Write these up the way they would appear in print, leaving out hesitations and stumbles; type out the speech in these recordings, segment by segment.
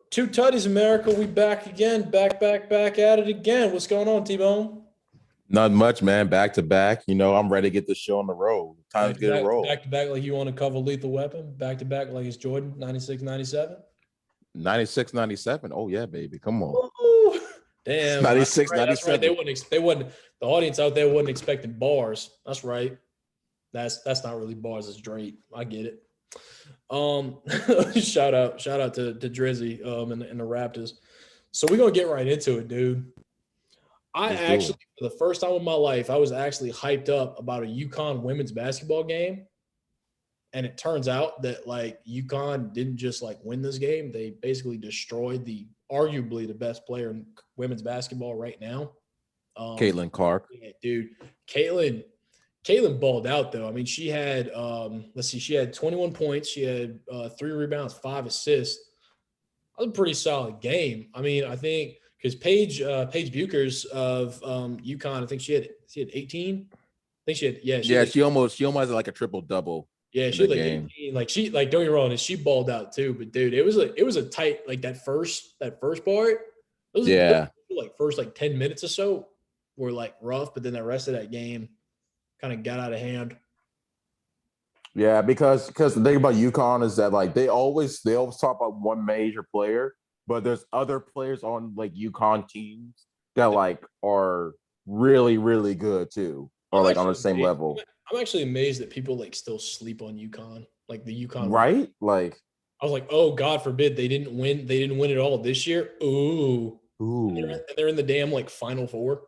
Two tutties, America. We back again. Back at it again. What's going on, T-Bone? Not much, man. Back to back. I'm ready to get this show on the road. Time Back to to get a back, roll. back to back, like you want to cover Lethal Weapon. Back to back, like it's Jordan, 96, 97. 96, 97. Oh, yeah, baby. Come on. Ooh, damn. That's 96, right. That's right. They 97. wouldn't. They wouldn't. The audience out there wasn't expecting bars. That's right. That's not really bars. It's Drake. I get it. Um, shout out to Drizzy and the Raptors. So we're gonna get right into it, dude. I Let's do actually, it. for the first time in my life, I was actually hyped up about a UConn women's basketball game. And it turns out that like UConn didn't just like win this game; they basically destroyed the arguably the best player in women's basketball right now. Caitlin Clark. Yeah, dude, Caitlin, Caitlin balled out though. I mean, she had let's see, she had 21 points, she had 3 rebounds, 5 assists. That was a pretty solid game. I mean, I think because Paige Buchers of UConn, I think she had 18. I think she had Yeah, like she almost had like a triple double yeah, in she the had like game. 18. Like she like don't get me wrong, and she balled out too. But dude, it was a tight like that first part. Those Yeah. like first like 10 minutes or so were like rough, but then the rest of that game kind of got out of hand. Yeah, because the thing about UConn is that like they always talk about one major player, but there's other players on like UConn teams that like are really, really good too, or I'm like on the actually same amazed. level. I'm actually amazed that people like still sleep on UConn, like the UConn. Right? Like, I was like, oh God forbid they didn't win. They didn't win it all this year. Ooh, ooh. and they're in the damn like Final Four.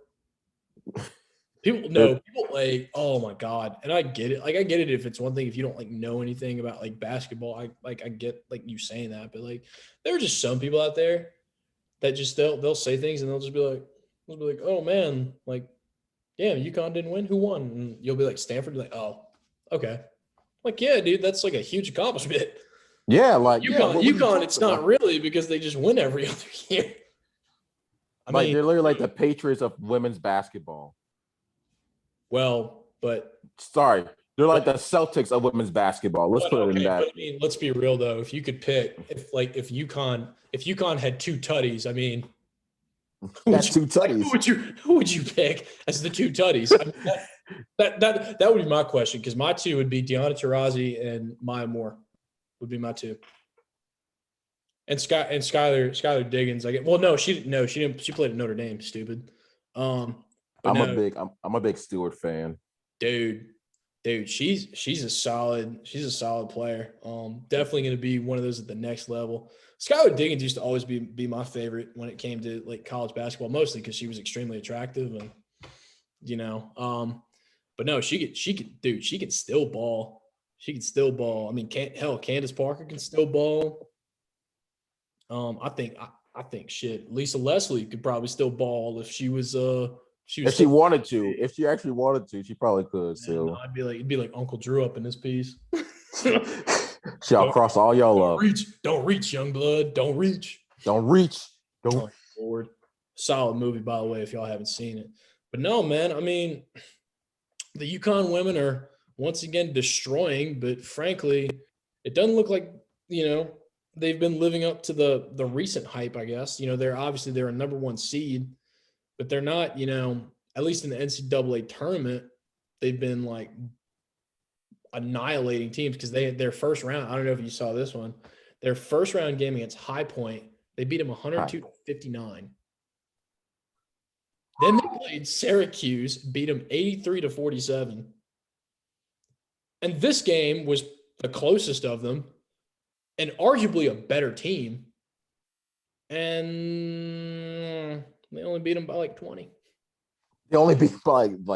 People It, know people like, oh my God. And I get it. Like I get it if it's one thing if you don't like know anything about like basketball. I get like you saying that, but like there are just some people out there that just they'll say things and they'll be like, oh man, like, damn, UConn didn't win. Who won? And you'll be like Stanford, be like, oh, okay. Like, yeah, dude, that's like a huge accomplishment. yeah, like, yeah, what are you UConn, it's talking about? not really because they just win every other year. I Like mean, they're literally like the Patriots of women's basketball. well, Sorry, they're but like the Celtics of women's basketball. Let's But put it in okay, but that. I mean, let's be real though. If you could pick, if UConn had two tutties, I mean, who would Got you two like? Who tutties. would you who would you pick as the two tutties? I mean, that would be my question because my two would be Deanna Taurasi and Maya Moore would be my two, and Skylar Diggins. I get well, no, she didn't she played at Notre Dame. Stupid. But I'm a no, big I'm a big Stewart fan. dude, she's a solid player. Definitely going to be one of those at the next level. Skylar Diggins used to always be my favorite when it came to like college basketball, mostly because she was extremely attractive and you know. But no, she can still ball. She can still ball. I mean, Candace Parker can still ball. I think shit. Lisa Leslie could probably still ball if she was If she still. wanted to, if she actually wanted to, she probably could Man, no, still. it'd be like Uncle Drew up in this piece. She'll don't, cross all y'all don't up. reach, don't reach, young blood, don't reach. Don't reach. Don't. Oh Lord, solid movie by the way if y'all haven't seen it. But no, man, I mean the Yukon women are once again destroying, but frankly, it doesn't look like they've been living up to the recent hype. I guess they're a number one seed, but they're not. At least in the NCAA tournament, they've been like annihilating teams because their first round. I don't know if you saw this one. Their first round game against High Point, they beat them Hi. 102-59. Then they played Syracuse, beat them 83-47. And this game was the closest of them and arguably a better team. And they only beat them by like 20. They only beat by 20.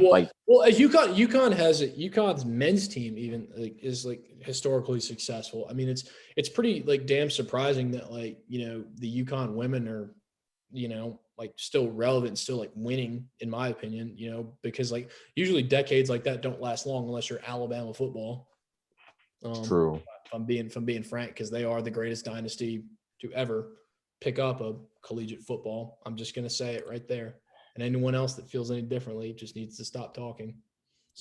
Like, Well, UConn's men's team even like is like historically successful. I mean, it's pretty like damn surprising that like the UConn women are like still relevant, still like winning in my opinion. Because like usually decades like that don't last long unless you're Alabama football. true. If I'm being frank, because they are the greatest dynasty to ever pick up a collegiate football. I'm just gonna say it right there. And anyone else that feels any differently just needs to stop talking.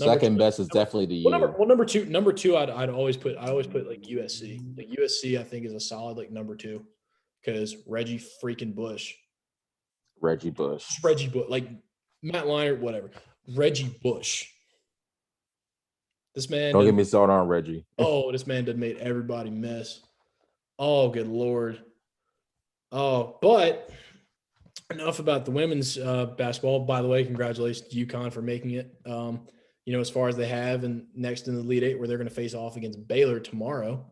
Number Second two, best is definitely the U. number two, I'd always put like USC. Like USC, I think is a solid like number two because Reggie freaking Bush, Reggie Bush. Reggie Bush, like Matt Leinart, whatever. Reggie Bush. This man. Don't get me started on Reggie. Oh, this man done made everybody miss. Oh, good Lord. Oh, but enough about the women's basketball. By the way, congratulations to UConn for making it. As far as they have, and next in the Elite Eight, where they're going to face off against Baylor tomorrow.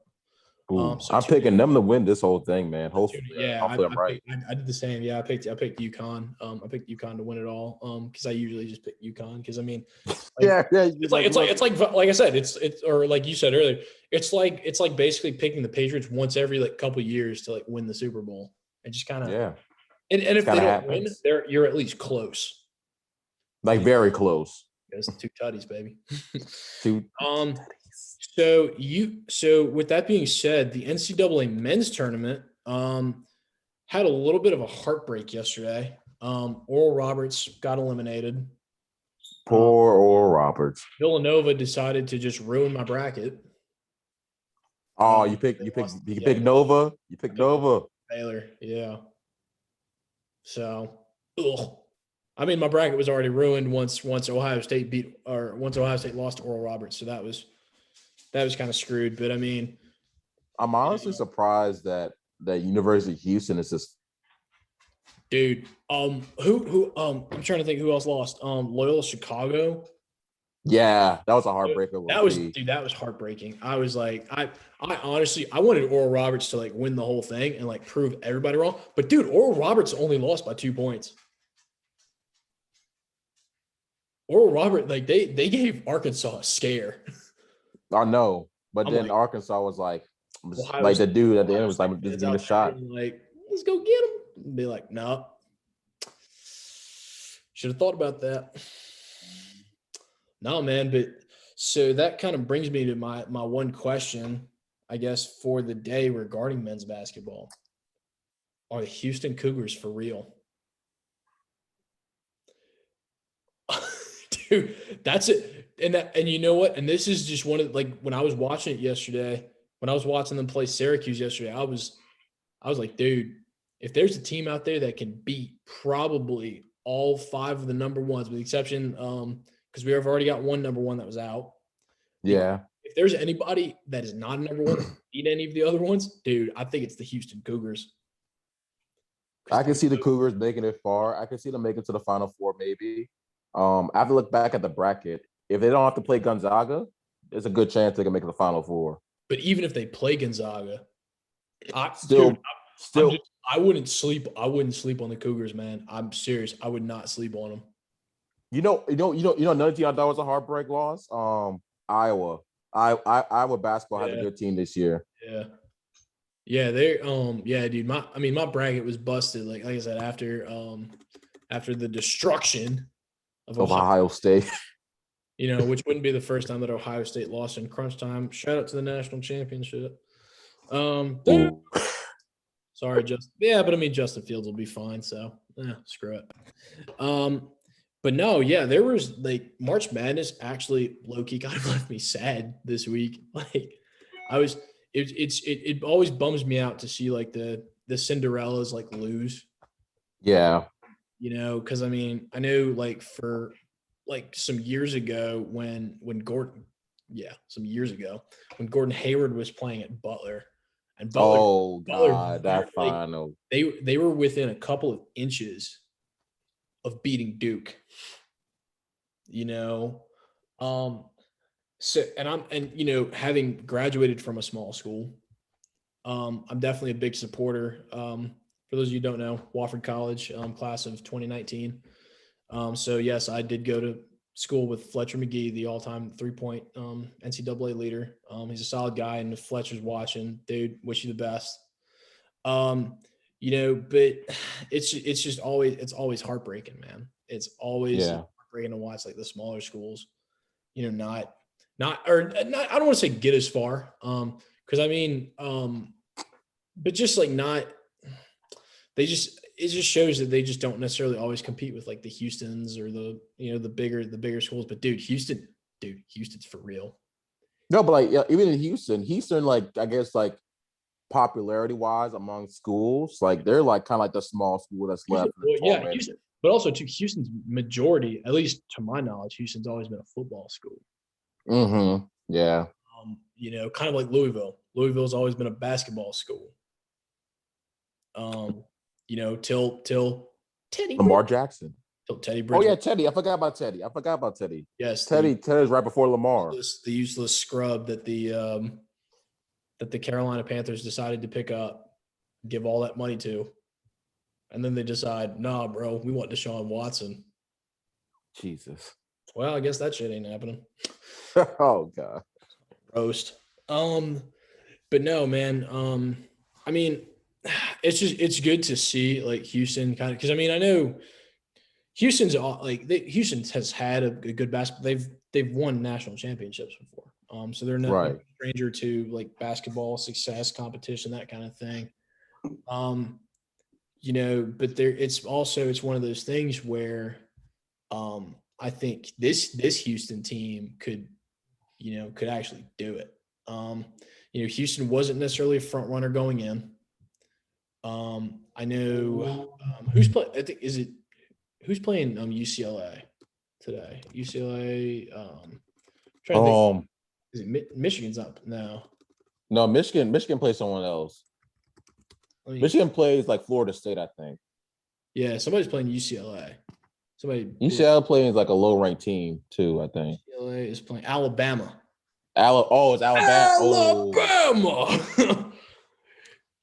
I'm picking them to win this whole thing, man. Hopefully, hopefully I'm right. I did the same. Yeah, I picked UConn. I picked UConn to win it all. Because I usually just pick UConn. Because I mean, it's like I said, it's or like you said earlier, it's like basically picking the Patriots once every like couple years to like win the Super Bowl. And just kind of And if they don't win, you're at least close. Like very close. It's 2 tutties, baby. 2 So with that being said, the NCAA men's tournament had a little bit of a heartbreak yesterday. Oral Roberts got eliminated. Poor Oral Roberts. Villanova decided to just ruin my bracket. Oh, you picked Nova? You picked Nova. Baylor, yeah. So, I mean, my bracket was already ruined once Ohio State lost to Oral Roberts. So that was kind of screwed. But I mean, I'm honestly surprised that University of Houston is just. Dude, I'm trying to think who else lost. Loyola Chicago. Yeah, that was a heartbreaker. That was heartbreaking. I was like, I honestly wanted Oral Roberts to like win the whole thing and like prove everybody wrong. But dude, Oral Roberts only lost by 2 points. Oral Roberts, like they gave Arkansas a scare. I know, but then like, Arkansas was like the dude at the end was like, just give him a shot. Like, let's go get him. And be like, no. Should have thought about that. No, man, but so that kind of brings me to my one question, I guess, for the day regarding men's basketball. Are the Houston Cougars for real? Dude, that's it. And you know what? And this is just one of like when I was watching it yesterday, when I was watching them play Syracuse yesterday, I was like, dude, if there's a team out there that can beat probably all 5 of the number ones, with the exception because we have already got one number one that was out. Yeah. If there's anybody that is not a number one, beat any of the other ones, dude, I think it's the Houston Cougars. I can see the Cougars making it far. I can see them making it to the Final Four, maybe. I have to look back at the bracket. If they don't have to play Gonzaga, there's a good chance they can make it to the Final Four. But even if they play Gonzaga, I wouldn't sleep. I wouldn't sleep on the Cougars, man. I'm serious. I would not sleep on them. Another team I thought was a heartbreak loss. Iowa. Iowa basketball has a good team this year. Yeah. Yeah, dude. My bracket was busted. Like I said, after the destruction of Ohio State. Which wouldn't be the first time that Ohio State lost in crunch time. Shout out to the national championship. Sorry, Justin. Yeah, but I mean Justin Fields will be fine. So screw it. But no, yeah, there was like March Madness actually low-key kind of left me sad this week. Like it always bums me out to see like the Cinderellas like lose. Yeah. Because I mean, I know like for like some years ago when Gordon Hayward was playing at Butler. And Butler, that final. They were within a couple of inches of beating Duke. So having graduated from a small school, I'm definitely a big supporter. For those of you who don't know, Wofford College, class of 2019. So yes, I did go to school with Fletcher McGee, the all-time 3-point NCAA leader. He's a solid guy, and if Fletcher's watching, dude, wish you the best. But it's always heartbreaking, man. It's always heartbreaking to watch like the smaller schools, not I don't want to say get as far, because I mean, but just like not. It just shows that they just don't necessarily always compete with like the Houstons or the bigger schools. But dude, Houston dude, Houston's for real. No, but like even in Houston, like I guess like popularity wise among schools, like they're like kind of like the small school that's left in the Well, yeah, tournament. Houston, but also to Houston's majority, at least to my knowledge, Houston's always been a football school. Mm-hmm. Yeah. Kind of like Louisville. Louisville's always been a basketball school. Till Teddy Lamar Bridge, Jackson. till Teddy Oh yeah, Bridgewater. Teddy. I forgot about Teddy. Yes, Teddy's right before Lamar. the useless scrub that the Carolina Panthers decided to pick up, give all that money to, and then they decide, nah, bro, we want Deshaun Watson. Jesus. Well, I guess that shit ain't happening. Oh god. Roast. But no, man. I mean, it's good to see like Houston kind of, because I mean I know Houston's Houston has had a good basketball. They've won national championships before. So they're not Right. a stranger to like basketball success, competition, that kind of thing. But it's one of those things where I think this Houston team could actually do it. Houston wasn't necessarily a front runner going in. I know who's playing. I think who's playing UCLA today? UCLA. Trying to think. Is it Michigan's up? No, Michigan plays someone else. Michigan plays like Florida State, I think. Yeah, somebody's playing UCLA. UCLA plays like a low ranked team too, I think. UCLA is playing Alabama. It's Alabama. Alabama.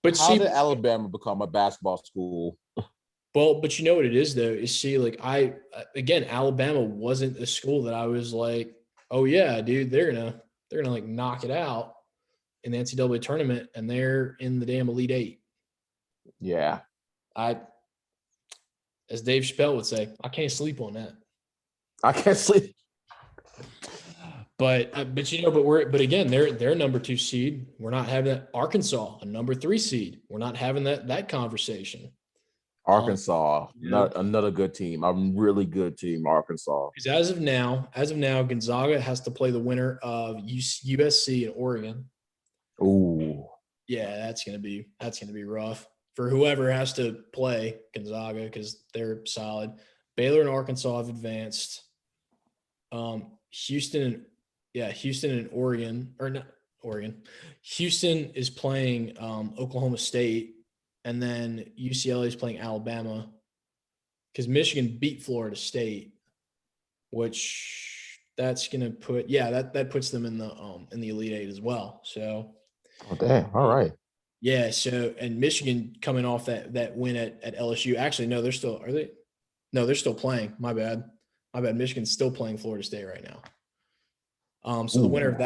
But how did Alabama become a basketball school? Well, but you know what it is though, is Alabama wasn't a school that I was like, oh yeah, dude, they're gonna like knock it out in the NCAA tournament, and they're in the damn Elite Eight. Yeah. As Dave Chappelle would say, I can't sleep on that. I can't sleep. But again, they're a number 2 seed. We're not having that. Arkansas, a number 3 seed. We're not having that conversation. Arkansas, not another good team. A really good team, Arkansas. Because as of now, Gonzaga has to play the winner of USC and Oregon. Ooh. Yeah, that's gonna be rough for whoever has to play Gonzaga because they're solid. Baylor and Arkansas have advanced. Houston and Oregon, or not Oregon. Houston is playing Oklahoma State, and then UCLA is playing Alabama because Michigan beat Florida State, which that's gonna put that puts them in the Elite Eight as well. So, oh damn, all right. Yeah, so and Michigan coming off that win at LSU. Actually, no, they're still playing. My bad. Michigan's still playing Florida State right now. So the winner of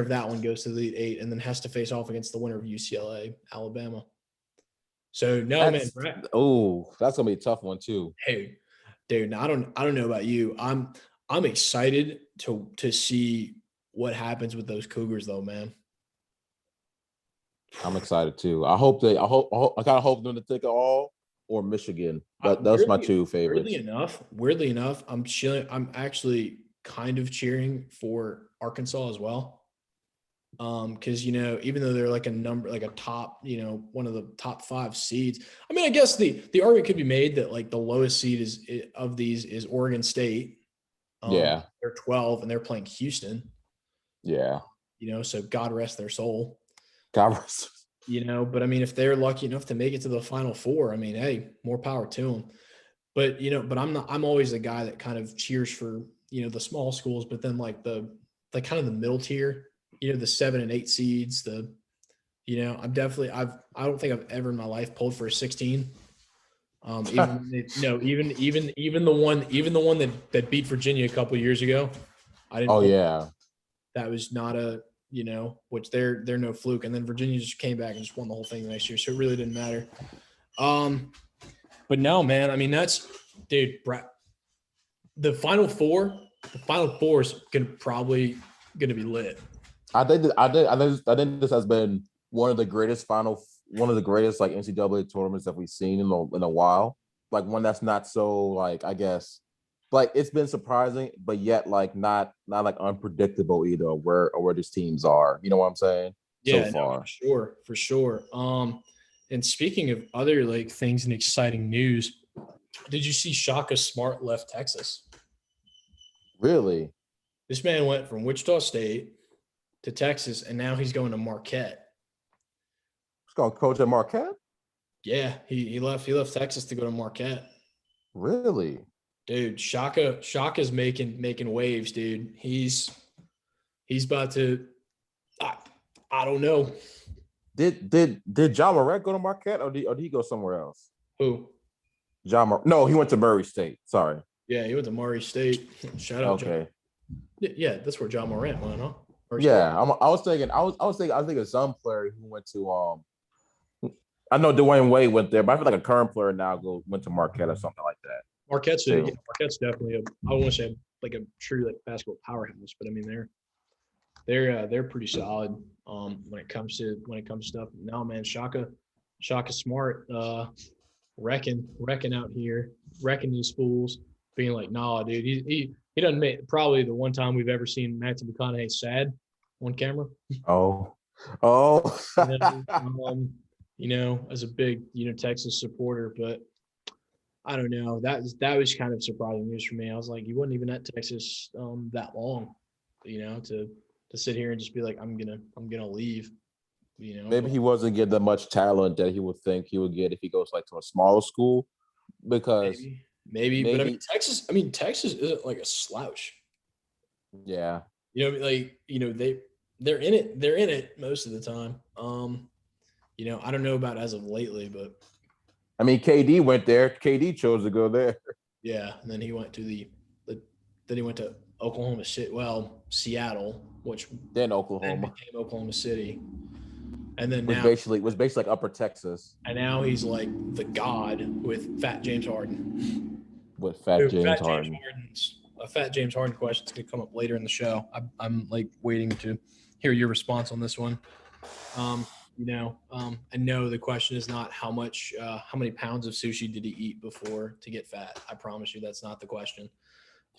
that one goes to the Elite Eight and then has to face off against the winner of UCLA, Alabama. So no, man. That's gonna be a tough one too. Hey, dude, I don't know about you. I'm excited to see what happens with those Cougars, though, man. I'm excited too. I kind of hope them to take it all or Michigan. That's my two favorites. Weirdly enough, I'm actually kind of cheering for Arkansas as well. Because even though they're like a top, one of the top 5 seeds. I mean, I guess the argument could be made that like the lowest seed is Oregon State. Yeah, they're 12 and they're playing Houston. Yeah, so God rest their soul. God rest. But I mean, if they're lucky enough to make it to the Final Four, I mean, hey, more power to them. But I'm always the guy that kind of cheers for the small schools, but then like the kind of the middle tier. The 7 and 8 seeds, I don't think I've ever in my life pulled for a 16. Even the one that beat Virginia a couple of years ago. I didn't. Oh yeah. That was not which they're no fluke. And then Virginia just came back and just won the whole thing the next year. So it really didn't matter. But no, man, I mean, dude, the Final Four is probably going to be lit. I think this has been one of the greatest like NCAA tournaments that we've seen in a while. Like one that's not so like, I guess, like it's been surprising, but yet like not like unpredictable either of where these teams are. You know what I'm saying? So Yeah, no, for far. sure, for sure. And speaking of other like things and exciting news, did you see Shaka Smart left Texas? Really? This man went from Wichita State to Texas, and now he's going to Marquette. It's called Coach at Marquette? Yeah, he left Texas to go to Marquette. Really? Dude, Shaka's making waves, dude. He's about to I, I don't know Did John Morant go to Marquette or did he go somewhere else? who. No, he went to Murray State. Sorry. Yeah, he went to Murray State. Shout out John. Okay. Yeah, that's where John Morant went, huh? Murray State. Yeah, I was thinking some player who went to I know Dwayne Wade went there, but I feel like a current player now went to Marquette or something like that. Marquette's definitely I don't want to say like a true like basketball powerhouse, but I mean they're pretty solid when it comes to stuff. No man, Shaka Smart wrecking out here, wrecking these fools, being like, nah, dude, he doesn't make probably the one time we've ever seen Matthew McConaughey sad on camera. Oh. You know, as a big Texas supporter, but I don't know. That was kind of surprising news for me. I was like, you wasn't even at Texas that long, to sit here and just be like, I'm gonna leave. Maybe he wasn't getting that much talent that he would think he would get if he goes like to a smaller school, because maybe. But I mean Texas isn't like a slouch. Yeah. They're in it most of the time. I don't know about as of lately, but I mean, KD went there. KD chose to go there. yeah, and then he went to then he went to Oklahoma City. Well, Seattle, which then Oklahoma became Oklahoma City, and then was basically like Upper Texas. And now he's like the god with Fat James Harden. With Fat James Harden. A Fat James Harden question is going to come up later in the show. I'm like waiting to hear your response on this one. I know the question is not how many pounds of sushi did he eat before to get fat. I promise you that's not the question.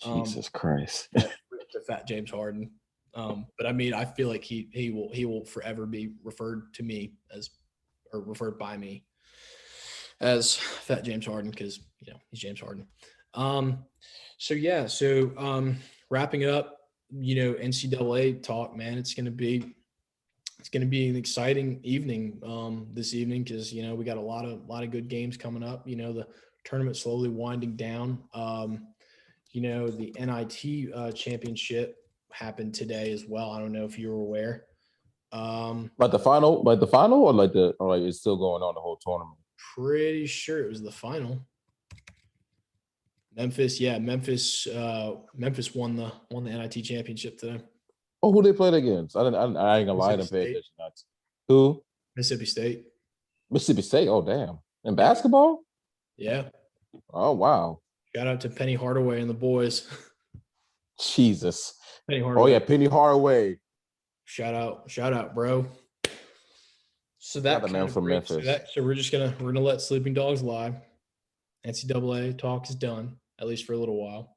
Jesus Christ. To Fat James Harden. But I mean, I feel like he will forever be referred by me as Fat James Harden because he's James Harden. Wrapping up, NCAA talk, man, it's gonna be an exciting evening this evening because we got a lot of good games coming up. The tournament slowly winding down. The NIT championship happened today as well. I don't know if you were aware. Like the final, or it's still going on the whole tournament. Pretty sure it was the final. Memphis won the NIT championship today. Oh, who they played against? I ain't gonna lie, I didn't pay attention. Who? Mississippi State. Mississippi State. Oh, damn! In basketball? Yeah. Oh, wow! Shout out to Penny Hardaway and the boys. Jesus. Penny Hardaway. Oh yeah, Penny Hardaway. Shout out, bro. So that the man from Memphis. So we're gonna let sleeping dogs lie. NCAA talk is done, at least for a little while.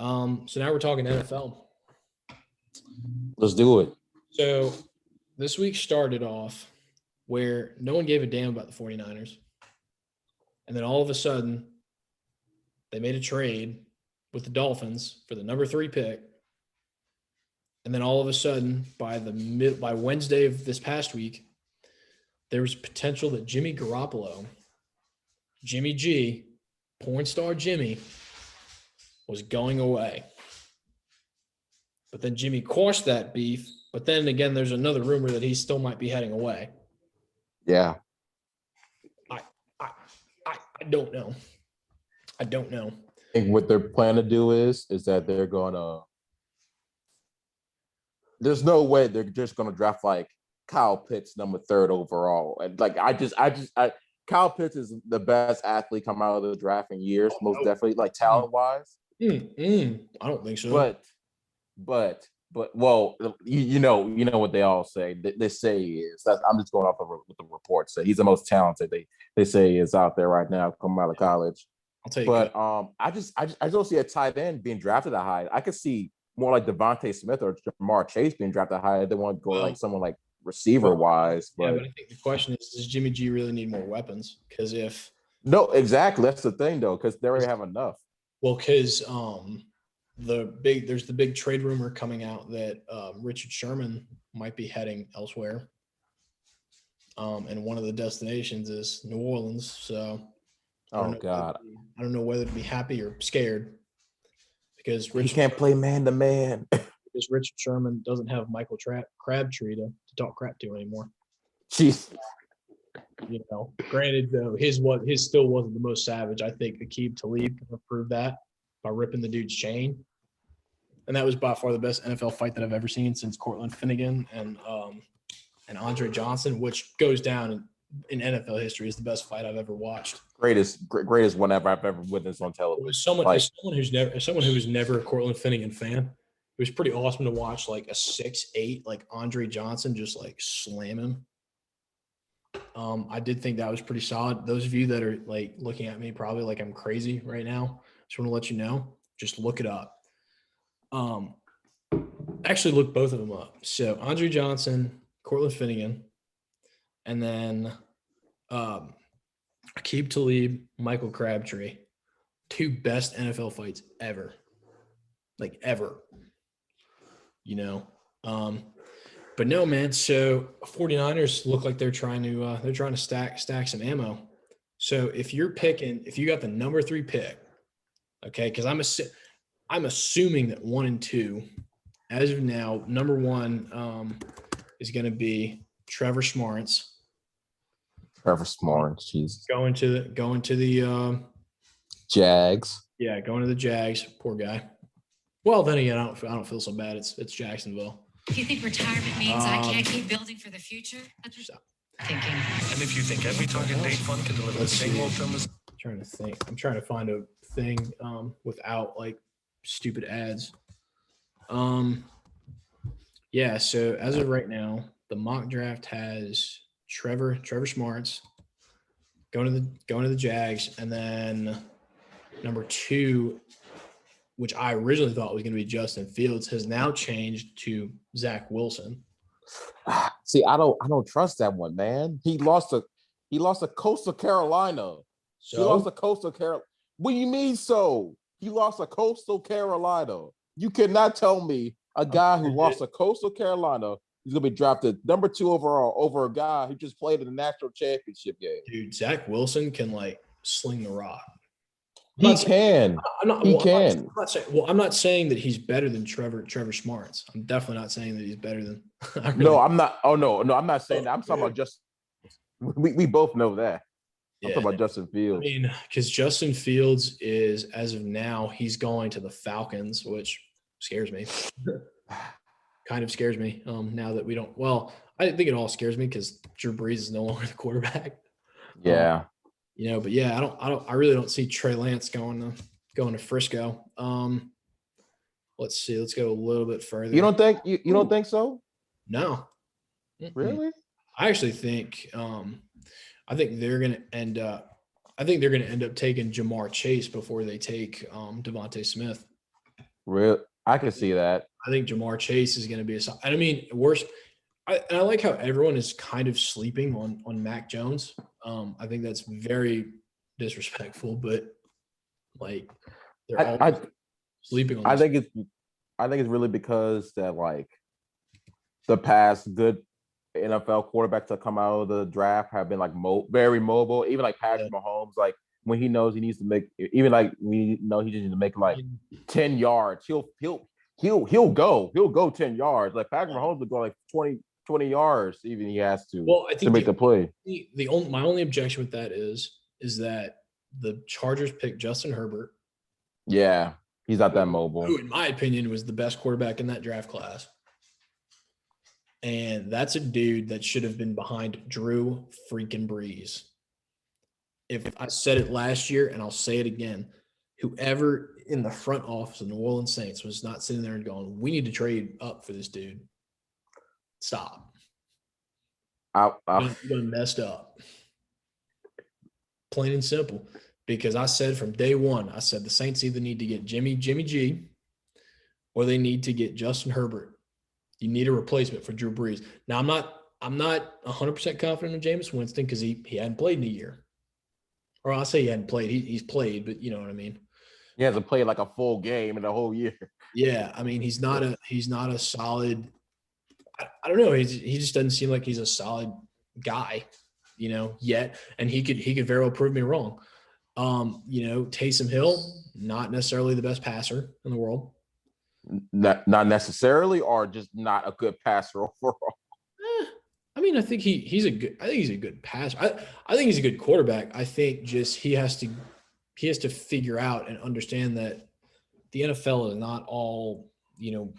So now we're talking NFL. Let's do it. So this week started off where no one gave a damn about the 49ers. And then all of a sudden, they made a trade with the Dolphins for the number 3 pick. And then all of a sudden, by Wednesday of this past week, there was potential that Jimmy Garoppolo, Jimmy G, porn star Jimmy, was going away. But then Jimmy quashed that beef. But then again, there's another rumor that he still might be heading away. Yeah. I don't know. I think what they're planning to do is that they're gonna. There's no way they're just gonna draft like Kyle Pitts number 3 overall, and like Kyle Pitts is the best athlete come out of the draft in years, most definitely, like talent wise. I don't think so. But well, you know what they all say. They say is that I'm just going off of what the reports say. He's the most talented. They say is out there right now coming out of college. I'll take But I don't see a tight end being drafted that high. I could see more like Devontae Smith or Jamar Chase being drafted high. They want to go like someone like receiver wise. yeah, But but I think the question is, does Jimmy G really need more weapons? Because if no, exactly. That's the thing though, because they already have enough. because there's the big trade rumor coming out that Richard Sherman might be heading elsewhere. And one of the destinations is New Orleans. So Oh God, I don't know whether to be happy or scared because he can't play man to man. Because Richard Sherman doesn't have Michael Crabtree to talk crap to anymore. Jeez. You know, granted though, his still wasn't the most savage. I think Aqib Talib can prove that by ripping the dude's chain, and that was by far the best NFL fight that I've ever seen since Cortland Finnegan and Andre Johnson, which goes down in NFL history as the best fight I've ever watched. Greatest one I've ever witnessed on television. As someone who was never a Cortland Finnegan fan, it was pretty awesome to watch like a 6'8" like Andre Johnson just like slam him. I did think that was pretty solid. Those of you that are like looking at me probably like I'm crazy right now, just want to let you know, just look it up. Actually look both of them up. So Andre Johnson, Cortland Finnegan, and then Aqib Talib, Michael Crabtree, 2 best NFL fights ever. Like ever. You know. But no, man. So 49ers look like they're trying to stack some ammo. So if you got the number 3 pick, okay, because I'm assuming that 1 and 2, as of now, number 1 is going to be Trevor Smarts. Jesus. Going to the Jags. Yeah, going to the Jags. Poor guy. Well, then again, I don't feel so bad. It's Jacksonville. You think retirement means I can't keep building for the future? That's just thinking. And if you think every target date fund can deliver the same outcome as Trying to think. I'm trying to find a thing without like stupid ads. Yeah, so as of right now, the mock draft has Trevor Smarts going to the Jags, and then number 2, which I originally thought was going to be Justin Fields, has now changed to Zach Wilson. See, I don't trust that one, man. He lost to Coastal Carolina. So He lost to Coastal Carolina. What do you mean so? He lost to Coastal Carolina. You cannot tell me a guy who lost to Coastal Carolina is going to be drafted number 2 overall over a guy who just played in the national championship game. Dude, Zach Wilson can like sling the rock. He can. I'm not saying that he's better than Trevor Smarts. I'm definitely not saying that he's better than. No, I'm not. Oh no, I'm not saying that. I'm talking about just. We both know that. I'm talking about Justin Fields. I mean, because Justin Fields is, as of now, he's going to the Falcons, which scares me. Kind of scares me. Now that we don't. Well, I think it all scares me because Drew Brees is no longer the quarterback. Yeah. But yeah, I really don't see Trey Lance going to Frisco. Let's see. Let's go a little bit further. You don't think so? No. Really? I actually think I think they're going to end up taking Jamar Chase before they take Devontae Smith. Real, I can see that. I think Jamar Chase is going to be I mean, worse. I like how everyone is kind of sleeping on Mac Jones. I think that's very disrespectful, but like they're all sleeping on. I think it's really because that like the past good NFL quarterbacks that come out of the draft have been like very mobile. Even like Patrick Mahomes, like when he knows he needs to make, even like we know he just needs to make like 10 yards, he'll go 10 yards. Like Patrick Mahomes would go like 20 yards even he has to. Well, I think to make the play. My only objection with that is that the Chargers picked Justin Herbert. Yeah, he's not that mobile. Who, in my opinion, was the best quarterback in that draft class. And that's a dude that should have been behind Drew freaking Brees. If I said it last year, and I'll say it again, whoever in the front office of the New Orleans Saints was not sitting there and going, we need to trade up for this dude. Stop. You done messed up. Plain and simple. because I said from day one, I said the Saints either need to get Jimmy G, or they need to get Justin Herbert. You need a replacement for Drew Brees. Now, I'm not 100% confident in Jameis Winston because he hadn't played in a year. Or I'll say he hadn't played. He's played, but you know what I mean. He hasn't played like a full game in the whole year. Yeah, I mean he's not a solid. I don't know. He just doesn't seem like he's a solid guy, yet. And he could very well prove me wrong. Taysom Hill, not necessarily the best passer in the world. Not necessarily, or just not a good passer overall. I mean, I think he's a good passer. I think he's a good quarterback. I think just he has to figure out and understand that the NFL is not all,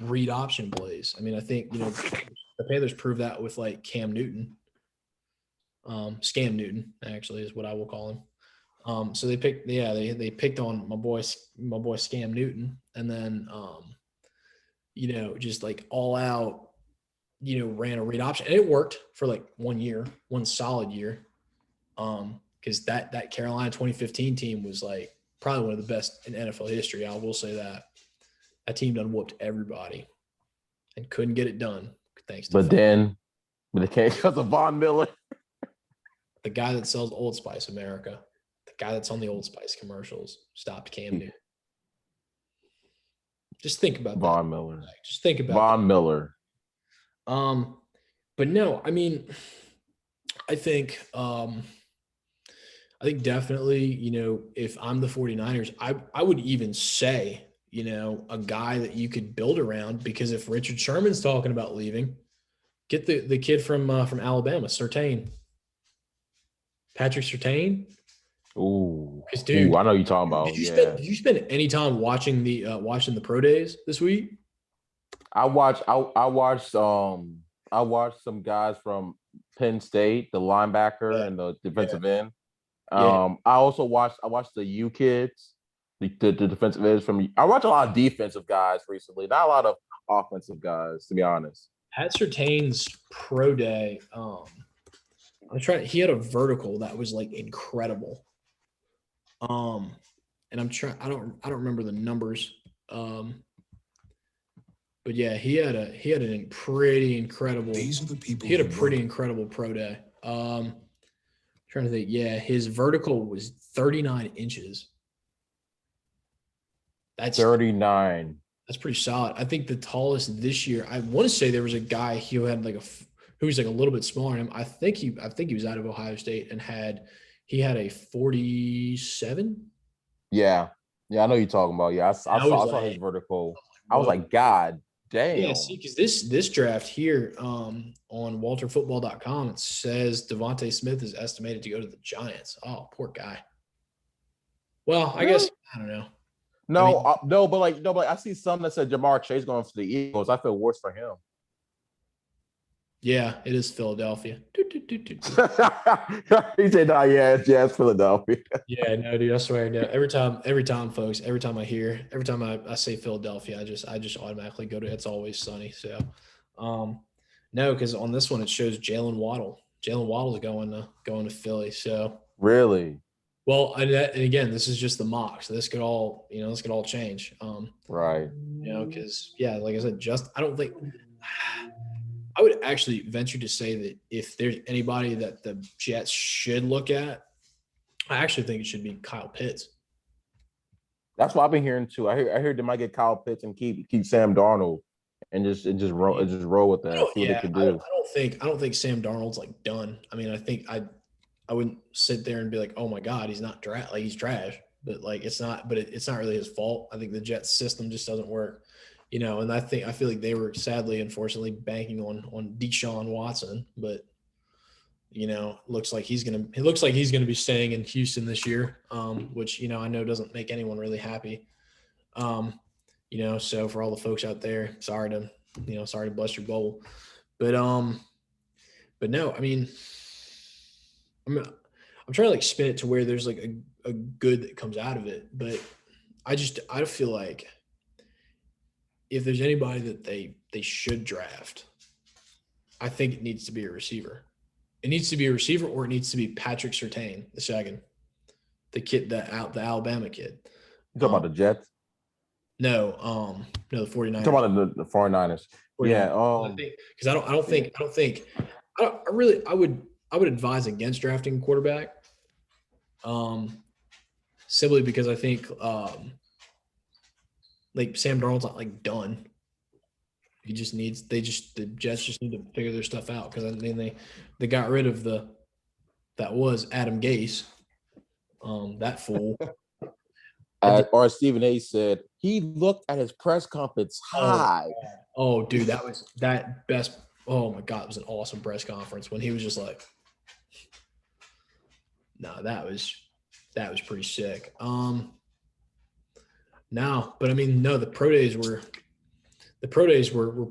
read option plays. I mean, I think, the Panthers proved that with like Cam Newton. Scam Newton actually is what I will call him. So they picked on my boy Scam Newton, and then just like all out, ran a read option, and it worked for like 1 year, one solid year. Because that Carolina 2015 team was like probably one of the best in NFL history. I will say that team done whooped everybody and couldn't get it done. Thanks to but they can't because of Von Miller. The guy that sells Old Spice America, the guy that's on the Old Spice commercials, stopped Cam Newton. Just think about Von that. Miller. Just think about Von Miller. But no, I mean, I think definitely, if I'm the 49ers, I would even say, a guy that you could build around, because if Richard Sherman's talking about leaving, get the kid from Alabama, Surtain. Patrick Surtain. Ooh. Because dude, I know you're talking about. Did you spend any time watching the pro days this week? I watched some guys from Penn State, the linebacker and the defensive end. I also watched the U kids, the defensive ends from. I watch a lot of defensive guys recently, not a lot of offensive guys, to be honest. Pat Surtain's pro day, he had a vertical that was like incredible. And I don't remember the numbers. But yeah, he had a pretty incredible. These are the people. He had a pretty incredible pro day. Trying to think. Yeah, his vertical was 39 inches. That's 39. That's pretty solid. I think the tallest this year, I want to say there was a guy who had who was like a little bit smaller than him. I think he was out of Ohio State and he had a 47. Yeah, I know you're talking about. Yeah, I saw his vertical. I was like, God damn. Yeah, see, because this draft here on WalterFootball.com, it says Devontae Smith is estimated to go to the Giants. Oh, poor guy. Well, I guess I don't know. No, but I see some that said Jamar Chase going for the Eagles. I feel worse for him. Yeah, it is Philadelphia. He said, "No, it's Philadelphia." Yeah, no, dude, I swear, no. Every time, folks, every time I say Philadelphia, I just automatically go to It's Always Sunny. So, no, because on this one it shows Jalen Waddle. Jalen Waddle is going to Philly. So really. Well, and again, this is just the mock, so this could all change. Right. Because like I said, I don't think I would actually venture to say that if there's anybody that the Jets should look at, I actually think it should be Kyle Pitts. That's what I've been hearing too. I heard they might get Kyle Pitts and keep Sam Darnold and just roll with that. See what they can do. I don't think Sam Darnold's like done. I mean, I think I wouldn't sit there and be like, oh my God, he's not he's trash. But like it's not really his fault. I think the Jets system just doesn't work. And I feel like they were sadly, unfortunately, banking on Deshaun Watson, but looks like he's gonna be staying in Houston this year, which I know doesn't make anyone really happy. So for all the folks out there, sorry to bust your bubble, but no, I mean, I'm trying to spin it to where there's like a good that comes out of it, but I feel like if there's anybody that they should draft, I think it needs to be a receiver. It needs to be a receiver, or it needs to be Patrick Surtain II. the kid, the Alabama kid. You talking about the Jets? No, the 49ers. You talking about the 49ers? 49ers. Yeah. I think because I would advise against drafting a quarterback. Simply because I think like Sam Darnold's not like done. The Jets just need to figure their stuff out because I mean they got rid of that was Adam Gase, that fool. Or Stephen A said he looked at his press conference high. Oh, dude, that was that best. Oh my God, it was an awesome press conference when he was just like, no, that was pretty sick. No, but I mean, no, the pro days were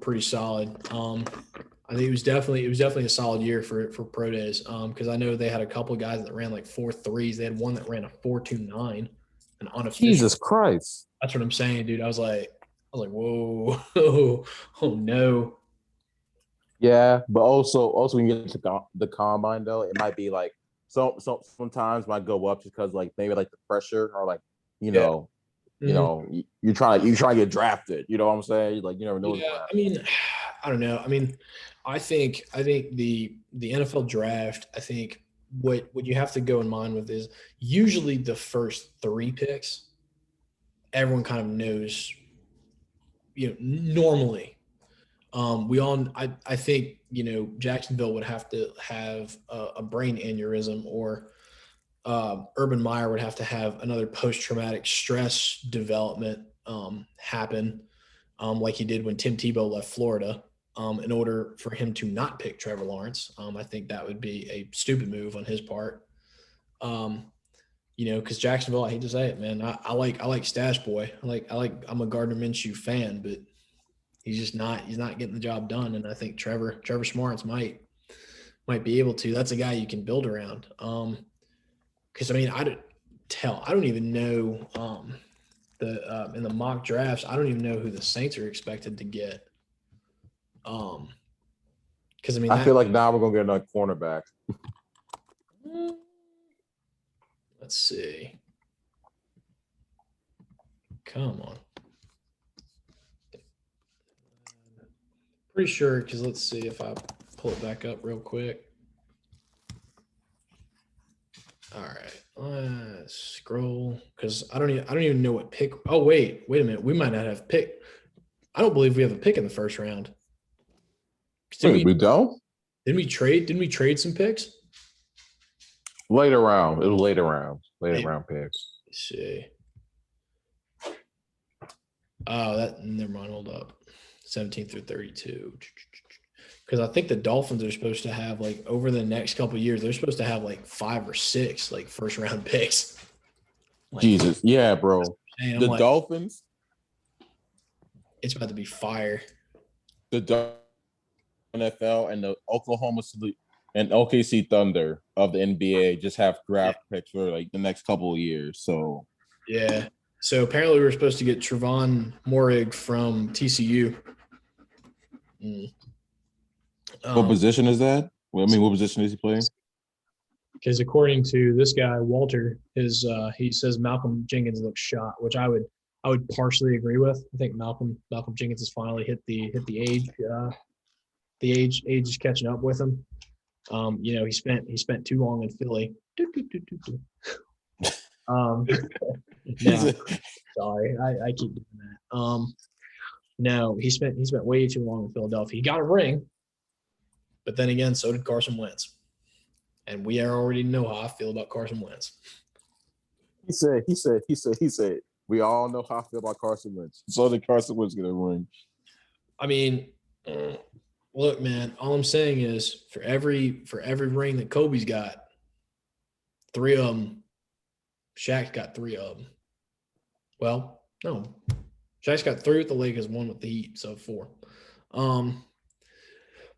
pretty solid. I think it was definitely a solid year for pro days. Because I know they had a couple of guys that ran like 4.3s. They had one that ran a 4.29, an unofficial. Jesus Christ! That's what I'm saying, dude. I was like, whoa, oh no. Yeah, but also when you get to the combine though, it might be like sometimes might go up just because like maybe like the pressure or like you know. You know, you try to get drafted. You know what I'm saying? Like you never know. Yeah, I mean, I don't know. I mean, I think the NFL draft. I think what you have to go in mind with is usually the first 3 picks. Everyone kind of knows. You know, normally, I think Jacksonville would have to have a brain aneurysm or. Urban Meyer would have to have another post-traumatic stress development happen, like he did when Tim Tebow left Florida, in order for him to not pick Trevor Lawrence. I think that would be a stupid move on his part. Because Jacksonville, I hate to say it, man, I like Stash Boy. I'm a Gardner Minshew fan, but he's not getting the job done. And I think Trevor Smarts might be able to. That's a guy you can build around. Because I mean, I don't even know in the mock drafts. I don't even know who the Saints are expected to get. Because I mean, I feel like now we're gonna get another cornerback. Let's see. Come on. Pretty sure because let's see if I pull it back up real quick. All right, let's scroll because I don't even know what pick. Oh wait a minute. We might not have pick. I don't believe we have a pick in the first round. Wait, we don't? Didn't we trade some picks? Later round. It was later round picks. Let's see. Oh, never mind. Hold up. 17 through 32. Because I think the Dolphins are supposed to have like over the next couple of years, they're supposed to have like 5 or 6 like first round picks. Like, Jesus, yeah, bro. The Dolphins. It's about to be fire. The NFL and the Oklahoma City and OKC Thunder of the NBA just have draft picks for like the next couple of years. So yeah. So apparently we were supposed to get Trevon Moehrig from TCU. What position is that? Well, I mean, what position is he playing? Because according to this guy Walter, he says Malcolm Jenkins looks shot, which I would partially agree with. I think Malcolm Jenkins has finally hit the age. The age is catching up with him. He spent too long in Philly. Sorry, I keep doing that. No, he spent way too long in Philadelphia. He got a ring, but then again, so did Carson Wentz, and we already know how I feel about Carson Wentz. He said. We all know how I feel about Carson Wentz. So did Carson Wentz get a ring? I mean, look, man. All I'm saying is, for every ring that Kobe's got, 3 of them. Shaq's got 3 of them. Well, no. Shaq's got 3 with the Lakers, 1 with the Heat, so 4.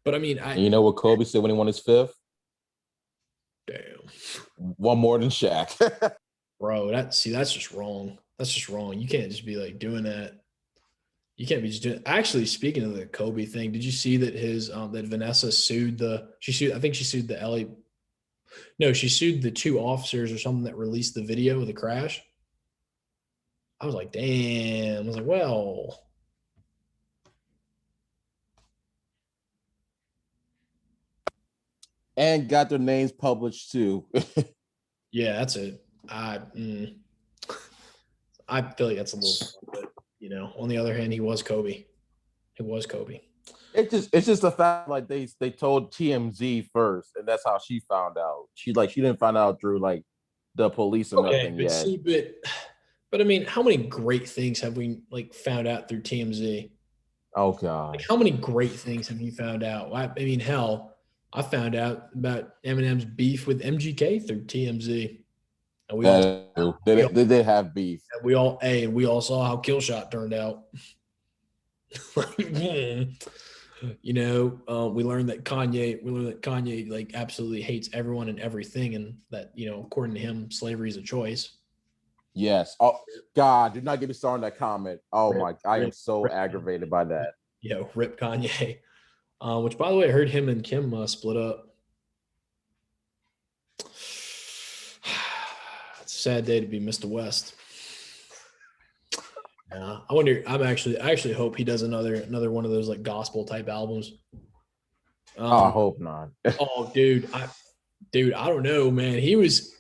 But I mean, you know what Kobe said when he won his 5th? Damn. 1 more than Shaq. Bro, that's just wrong. That's just wrong. You can't just be like doing that. You can't be just doing. Actually, speaking of the Kobe thing, did you see that that Vanessa sued I think she sued the LA No, she sued the 2 officers or something that released the video of the crash. I was like, damn. I was like, well, And got their names published too. yeah, that's it. I feel like that's a little, but on the other hand, he was Kobe. It was Kobe. It's just the fact like they told TMZ first, and that's how she found out. She didn't find out through like the police or Okay, nothing but yet. see, but I mean, how many great things have we like found out through TMZ? Oh god. Like, how many great things have you found out? I mean, hell, I found out about Eminem's beef with MGK through TMZ, and They have beef. we all saw how Killshot turned out. We learned that Kanye like absolutely hates everyone and everything, and that according to him, slavery is a choice. Yes. Oh God, do not get me started on that comment. Oh my, I am so rip, aggravated by that. Rip Kanye. Which, by the way, I heard him and Kim split up. It's a sad day to be Mr. West. I wonder. I actually hope he does another one of those like gospel type albums. I hope not. Oh, dude, I don't know, man. He was,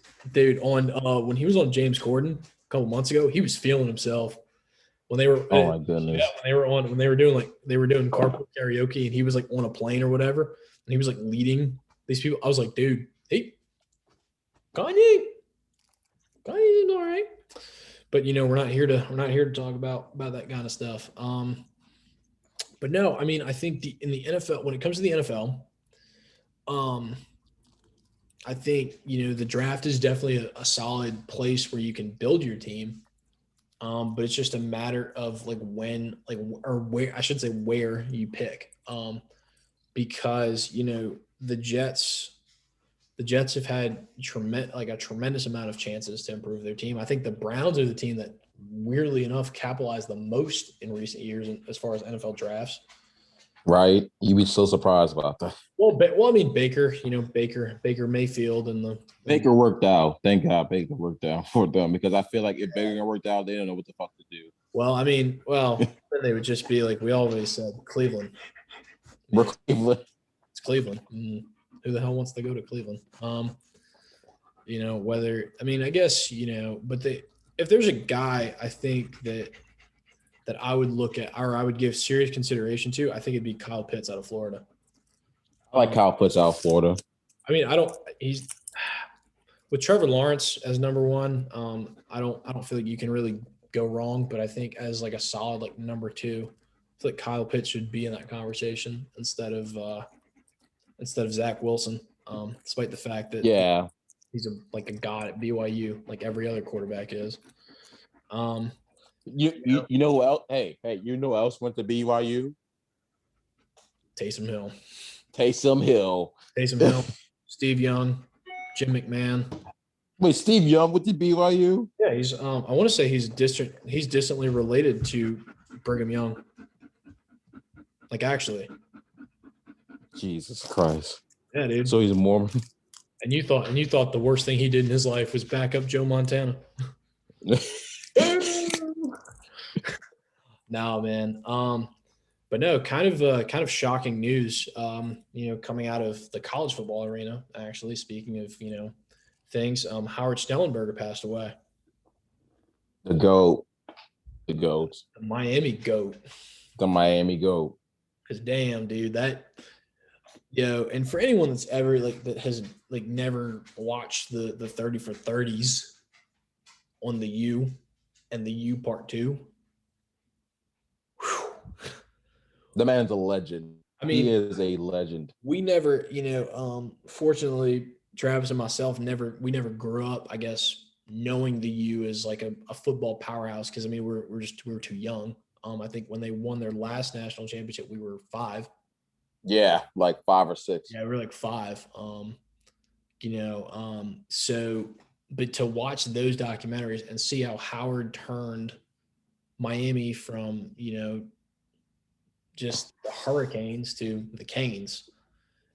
on when he was on James Corden a couple months ago, he was feeling himself when they were. Oh my goodness. Yeah, when they were doing carpool karaoke, and he was like on a plane or whatever, and he was like leading these people. I was like, dude, hey, Kanye's all right. But we're not here to talk about that kind of stuff. But no, I mean, I think in the NFL, when it comes to the NFL, I think the draft is definitely a solid place where you can build your team. But it's just a matter of like when, like, or where, I should say where you pick. Because the Jets have had a tremendous amount of chances to improve their team. I think the Browns are the team that, weirdly enough, capitalized the most in recent years as far as NFL drafts. Right? You'd be so surprised about that. Well, I mean, Baker Mayfield and Baker worked out. Thank God Baker worked out for them, because I feel like if Baker worked out, they don't know what the fuck to do. Well, I mean, then they would just be like we always said, Cleveland. We're Cleveland. It's Cleveland. Who the hell wants to go to Cleveland? I guess, but if there's a guy I think that I would look at, or I would give serious consideration to, I think it'd be Kyle Pitts out of Florida. I like Kyle Pitts out of Florida. I mean, he's with Trevor Lawrence as number one. I don't feel like you can really go wrong, but I think as like a solid like number two, I feel like Kyle Pitts should be in that conversation instead of Zach Wilson. Despite the fact that he's a god at BYU, like every other quarterback is. You know who else? Hey, you know who else went to BYU? Taysom Hill, Steve Young, Jim McMahon. Wait, Steve Young went to BYU? Yeah, he's. I want to say he's distantly related to Brigham Young. Like, actually. Jesus Christ. Yeah, dude. So he's a Mormon. And you thought the worst thing he did in his life was back up Joe Montana. No, man. But no, kind of shocking news. Coming out of the college football arena. Actually, speaking of things, Howard Snellenberger passed away. The GOAT. The Miami GOAT. The Miami GOAT. Because damn, dude, and for anyone that's ever that has never watched the 30 for 30s on the U and the U part 2. The man's a legend. I mean, he is a legend. We never, fortunately, Travis and myself never grew up, I guess, knowing the U as like a football powerhouse. Because I mean, we were too young. I think when they won their last national championship, we were 5. Yeah, like 5 or 6. Yeah, we were like 5. But to watch those documentaries and see how Howard turned Miami from, just the Hurricanes to the Canes.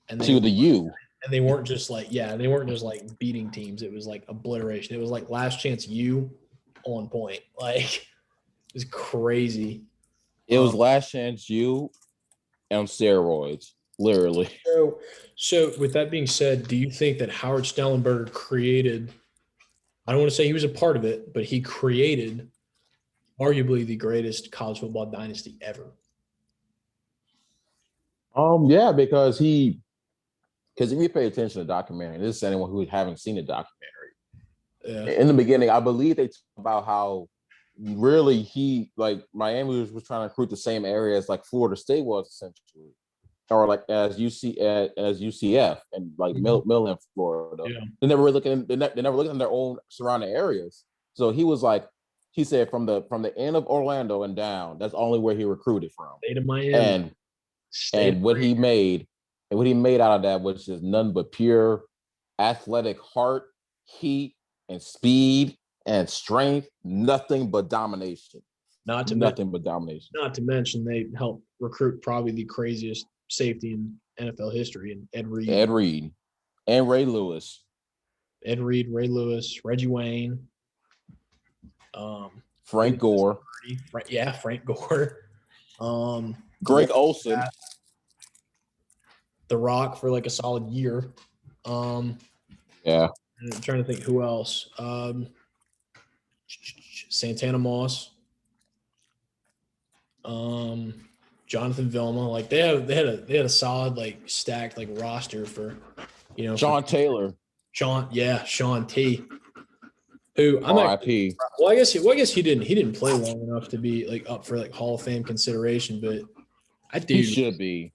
And to the U. And they weren't just like beating teams. It was like obliteration. It was like Last Chance U on point. Like it was crazy. It was Last Chance U on steroids, literally. So with that being said, do you think that Howard Schnellenberger created, I don't want to say he was a part of it, but he created arguably the greatest college football dynasty ever? Yeah, because if you pay attention to the documentary, this is anyone who haven't seen the documentary. Yeah. In the beginning, I believe they talk about how really Miami was trying to recruit the same area as like Florida State was essentially, or like as UCF and like Mill in Florida. Yeah. They never really looking. They never looked in their own surrounding areas. So he said from the end of Orlando and down, that's only where he recruited from. State of Miami. And what he made out of that was just none but pure athletic heart, heat, and speed and strength. Nothing but domination. Not to mention they helped recruit probably the craziest safety in NFL history, and Ed Reed. And Ray Lewis. Ed Reed, Ray Lewis, Reggie Wayne. Frank Gore. Frank Gore. Greg Olson. The Rock for like a solid year. Yeah. I'm trying to think who else. Santana Moss. Jonathan Vilma. Like they had a solid like stacked like roster for Sean Taylor. Sean T. Who I'm RIP. Well, I guess he didn't play long enough to be like up for like Hall of Fame consideration, but He should be.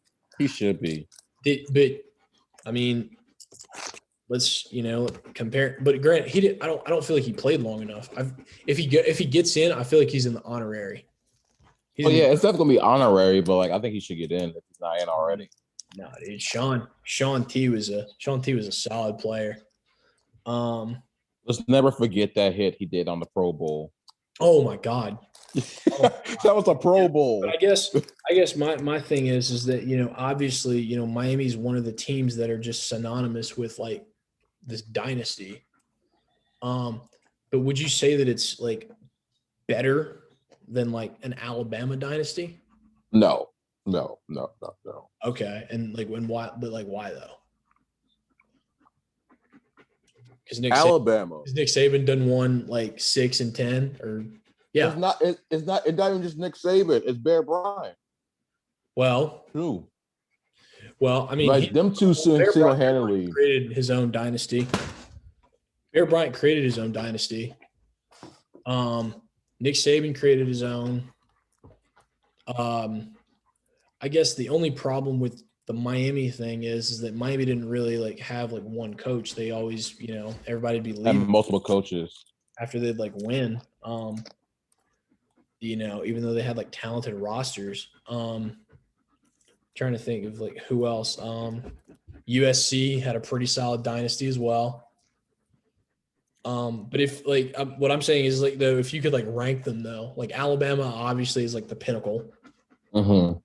But I mean, let's compare. But Grant, I don't feel like he played long enough. If he gets in, I feel like he's in the honorary. It's definitely gonna be honorary, but like I think he should get in if he's not in already. No, dude, Sean T was a solid player. Let's never forget that hit he did on the Pro Bowl. Oh my God. That was a Pro Bowl. But I guess my thing is that obviously Miami's one of the teams that are just synonymous with like this dynasty. But would you say that it's like better than like an Alabama dynasty? No. Okay, and like why though? Because Nick Saban done won like 6 and 10 or. Yeah, it's not even just Nick Saban. It's Bear Bryant. Well, true. Well, I mean, like them two single-handedly created his own dynasty. Bear Bryant created his own dynasty. Nick Saban created his own. I guess the only problem with the Miami thing is that Miami didn't really like have like one coach. They always, everybody'd be leaving. And multiple coaches after they'd like win. Even though they had like talented rosters. Trying to think of like who else. USC had a pretty solid dynasty as well. But if like what I'm saying is like though, if you could like rank them though, like Alabama obviously is like the pinnacle. Mm-hmm.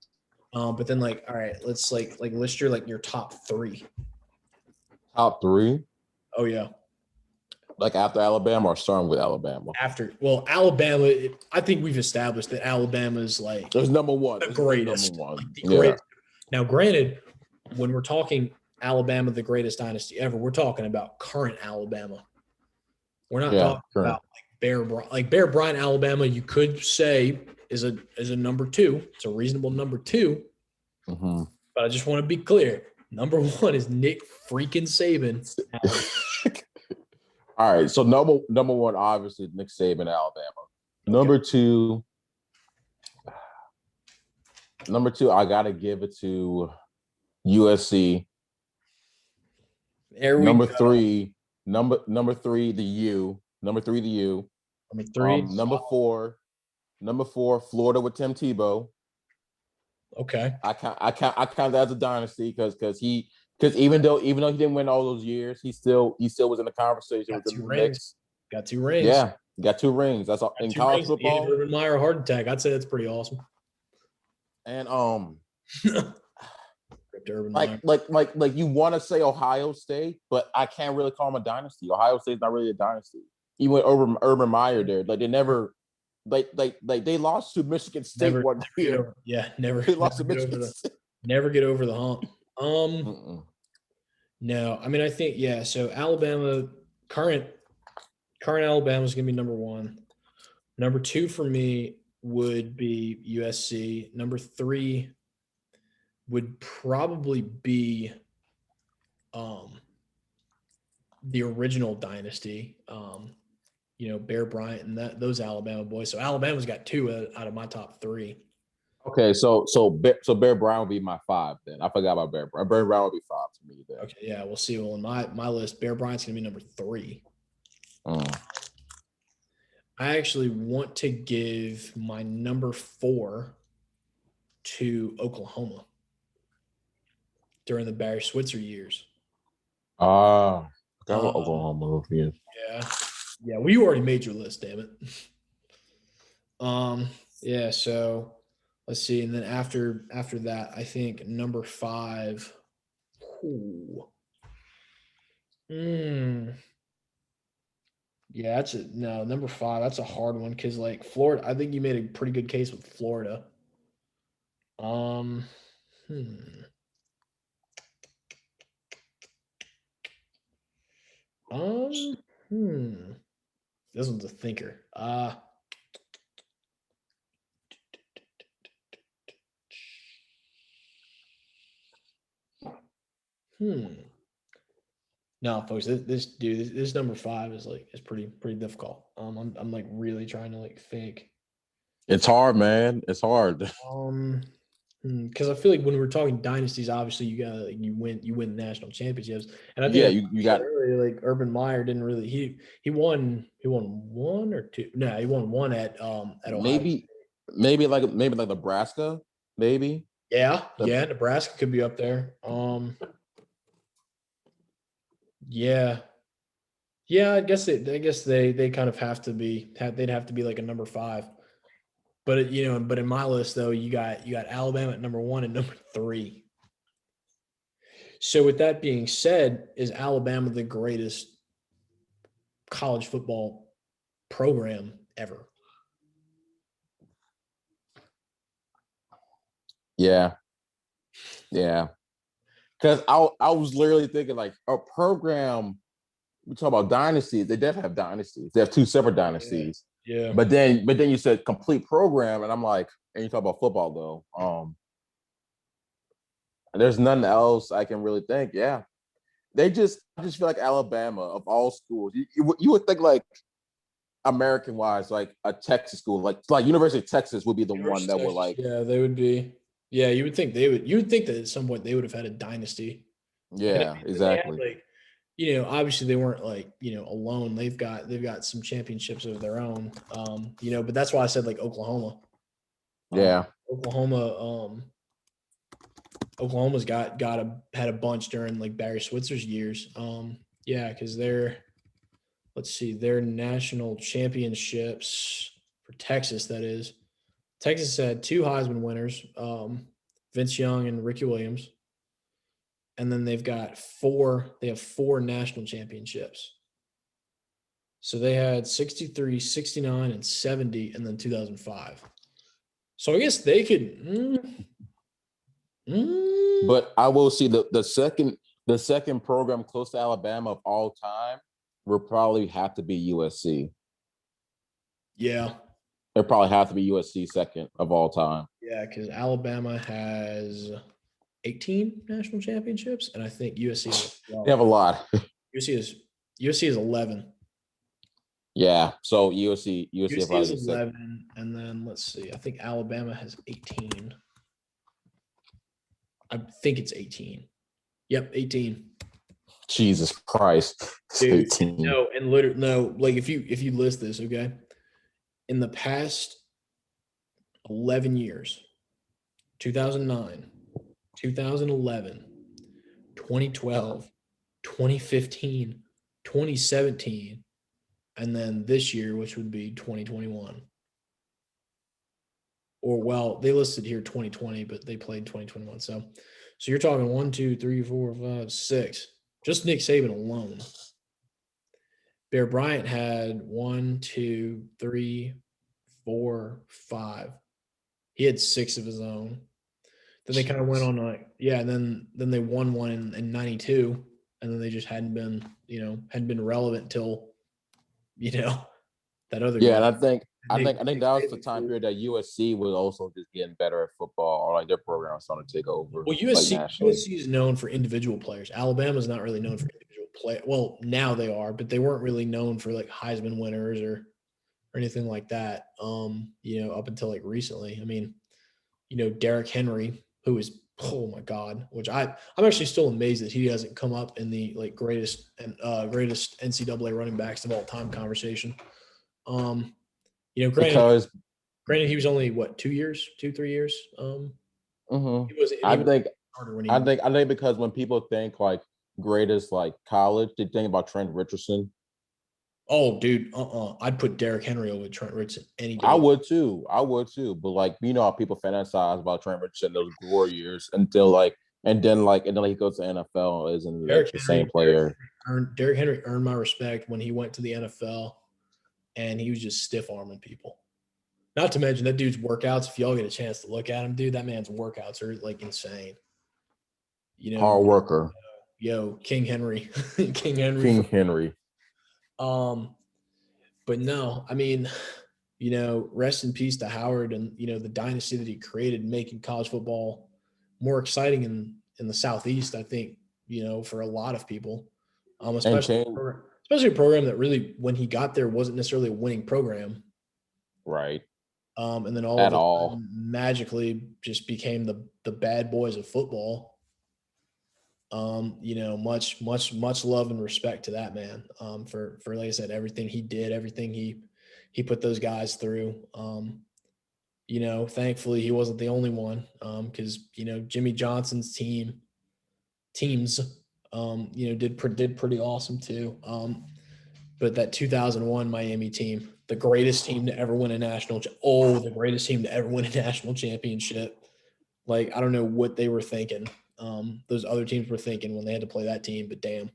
But then like, all right, let's like list your top 3. Top 3? Oh yeah. Like after Alabama or starting with Alabama? Alabama, I think we've established that Alabama's like there's number 1. The greatest. Number 1. Like the greatest. Now, granted, when we're talking Alabama, the greatest dynasty ever, we're talking about current Alabama. We're not talking about like Bear Bryant, Alabama. You could say is a number 2. It's a reasonable number 2. Mm-hmm. But I just want to be clear. Number 1 is Nick freaking Saban. All right, so number 1, obviously Nick Saban, Alabama. Okay. Number two, I gotta give it to USC. There we number go. 3, number 3, the U. Number 3, the U. Number 3. Number 4, Florida with Tim Tebow. Okay. I count that as a dynasty because even though he didn't win all those years, he still was in the conversation with the Knicks. Got 2 rings. Yeah, got 2 rings. That's all in college football. Urban Meyer heart attack. I'd say that's pretty awesome. And to Urban like Meyer. like you want to say Ohio State, but I can't really call them a dynasty. Ohio State's not really a dynasty. Even with Urban Meyer there, like they never, like they lost to Michigan State Never, one never get year. over, yeah, never, They lost never to get over Michigan the, State. never get over the hump. Mm-mm. No, I mean, I think, yeah. So Alabama, current Alabama is going to be number one. Number two for me would be USC. Number three would probably be the original dynasty. Bear Bryant and those Alabama boys. So Alabama's got two out of my top three. Okay, so Bear Bryant would be my 5 then. I forgot about Bear Bryant. Bear Bryant would be 5 to me then. Okay, yeah, we'll see. Well, in my list, Bear Bryant's going to be number three. I actually want to give my number 4 to Oklahoma during the Barry Switzer years. Forgot about Oklahoma. Yeah. Yeah. Well, you already made your list, damn it. Yeah. So let's see, and then after that, I think number 5. Ooh. Yeah, number 5. That's a hard one because like Florida, I think you made a pretty good case with Florida. This one's a thinker. No, folks, this number 5 is pretty difficult. I'm like really trying to like think. It's hard, man. It's hard. Because I feel like when we're talking dynasties, obviously you win national championships, and I think Yeah, like you got earlier, like Urban Meyer didn't really he won one or two. No, he won one at Ohio. maybe like Nebraska, maybe. Yeah, Nebraska could be up there. Yeah. Yeah, I guess they kind of have to be. They'd have to be like a number 5. But but in my list though, you got Alabama at number 1 and number 3. So with that being said, is Alabama the greatest college football program ever? Yeah. Because I was literally thinking like a program. We talk about dynasties. They definitely have dynasties. They have 2 separate dynasties. Yeah. But then you said complete program, and I'm like, and you talk about football though. There's nothing else I can really think. Yeah, I just feel like Alabama of all schools. You would think like American wise, like a Texas school, like University of Texas would be the one that would like. Yeah, they would be. Yeah, you would think they would. You would think that at some point they would have had a dynasty. Yeah, exactly. Like, obviously they weren't like alone. They've got some championships of their own. But that's why I said like Oklahoma. Yeah, Oklahoma's had a bunch during like Barry Switzer's years. Because their national championships for Texas, that is. Texas had 2 Heisman winners, Vince Young and Ricky Williams. And then they have 4 national championships. So they had 63, 69, and 70, and then 2005. So I guess they could. But I will see the second program close to Alabama of all time will probably have to be USC. Yeah. It probably have to be USC second of all time. Yeah, because Alabama has 18 national championships, and I think USC has 12. They have a lot. USC is 11. Yeah, so USC is 11, and then let's see. I think Alabama has 18. I think it's 18. Yep, 18. Jesus Christ. Dude, 18. no, and literally no. Like if you list this, okay, in the past 11 years, 2009, 2011, 2012, 2015, 2017, and then this year, which would be 2021. Or, well, they listed here 2020, but they played 2021. So So you're talking 1, 2, 3, 4, 5, 6. Just Nick Saban alone. Bear Bryant had 1, 2, 3, 4, 5. He had 6 of his own. Then they kind of went on and then they won one in 92, and then they just hadn't been relevant till, that other Yeah, guy. and I think Nick that was the Saban time too. period that USC was also just getting better at football, or like their program was starting to take over, Well, like nationally. USC is known for individual players. Alabama's not really known for individual play. Well, now they are, but they weren't really known for like Heisman winners or anything like that. Up until like recently. I mean, Derrick Henry, who is, oh my God, which I'm actually still amazed that he hasn't come up in the like greatest NCAA running backs of all time conversation. Granted, Because he was only what 2 years, 3 years. mhm, He I was think starter when I he. think I think because when people think like greatest like college, they think about Trent Richardson. Oh, dude, I'd put Derrick Henry over Trent Richardson any I day. would too. I would too. But like how people fantasize about Trent Richardson those glory years until and then he goes to NFL and isn't like the same player. Derrick Henry earned my respect when he went to the NFL, and he was just stiff arming people. Not to mention that dude's workouts. If y'all get a chance to look at him, dude, that man's workouts are like insane. Hard worker. King Henry, King Henry. King Henry. But no, I mean, rest in peace to Howard and the dynasty that he created, making college football more exciting in the Southeast. I think for a lot of people, And especially change especially a program that really, when he got there, wasn't necessarily a winning program. right. And then all At of a all. sudden, magically just became the bad boys of football. Much love and respect to that man. For like I said, everything he did, everything he put those guys through. Thankfully he wasn't the only one. Because Jimmy Johnson's teams, did pretty awesome too. But that 2001 Miami team, the greatest team to ever win a the greatest team to ever win a national championship. Like, I don't know what they were thinking. Those other teams were thinking when they had to play that team, but damn.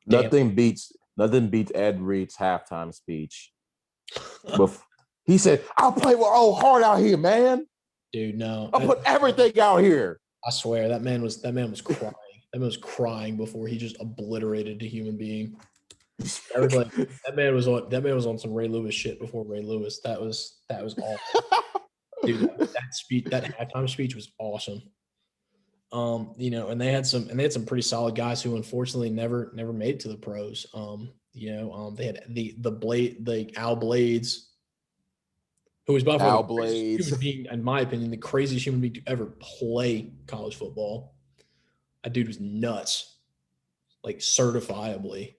Nothing beats Ed Reed's halftime speech. He said, "I'll play with old heart out here, man. Dude, no. I'll put everything out here." I swear that man was crying. That man was crying before he just obliterated a human being. That man was on some Ray Lewis shit before Ray Lewis. That was awesome. Dude, that halftime speech was awesome. And they had some pretty solid guys who unfortunately never made it to the pros. They had the Al Blades, who was by far the Al craziest Blades. human being, in my opinion, the craziest human being to ever play college football. That dude was nuts, like certifiably.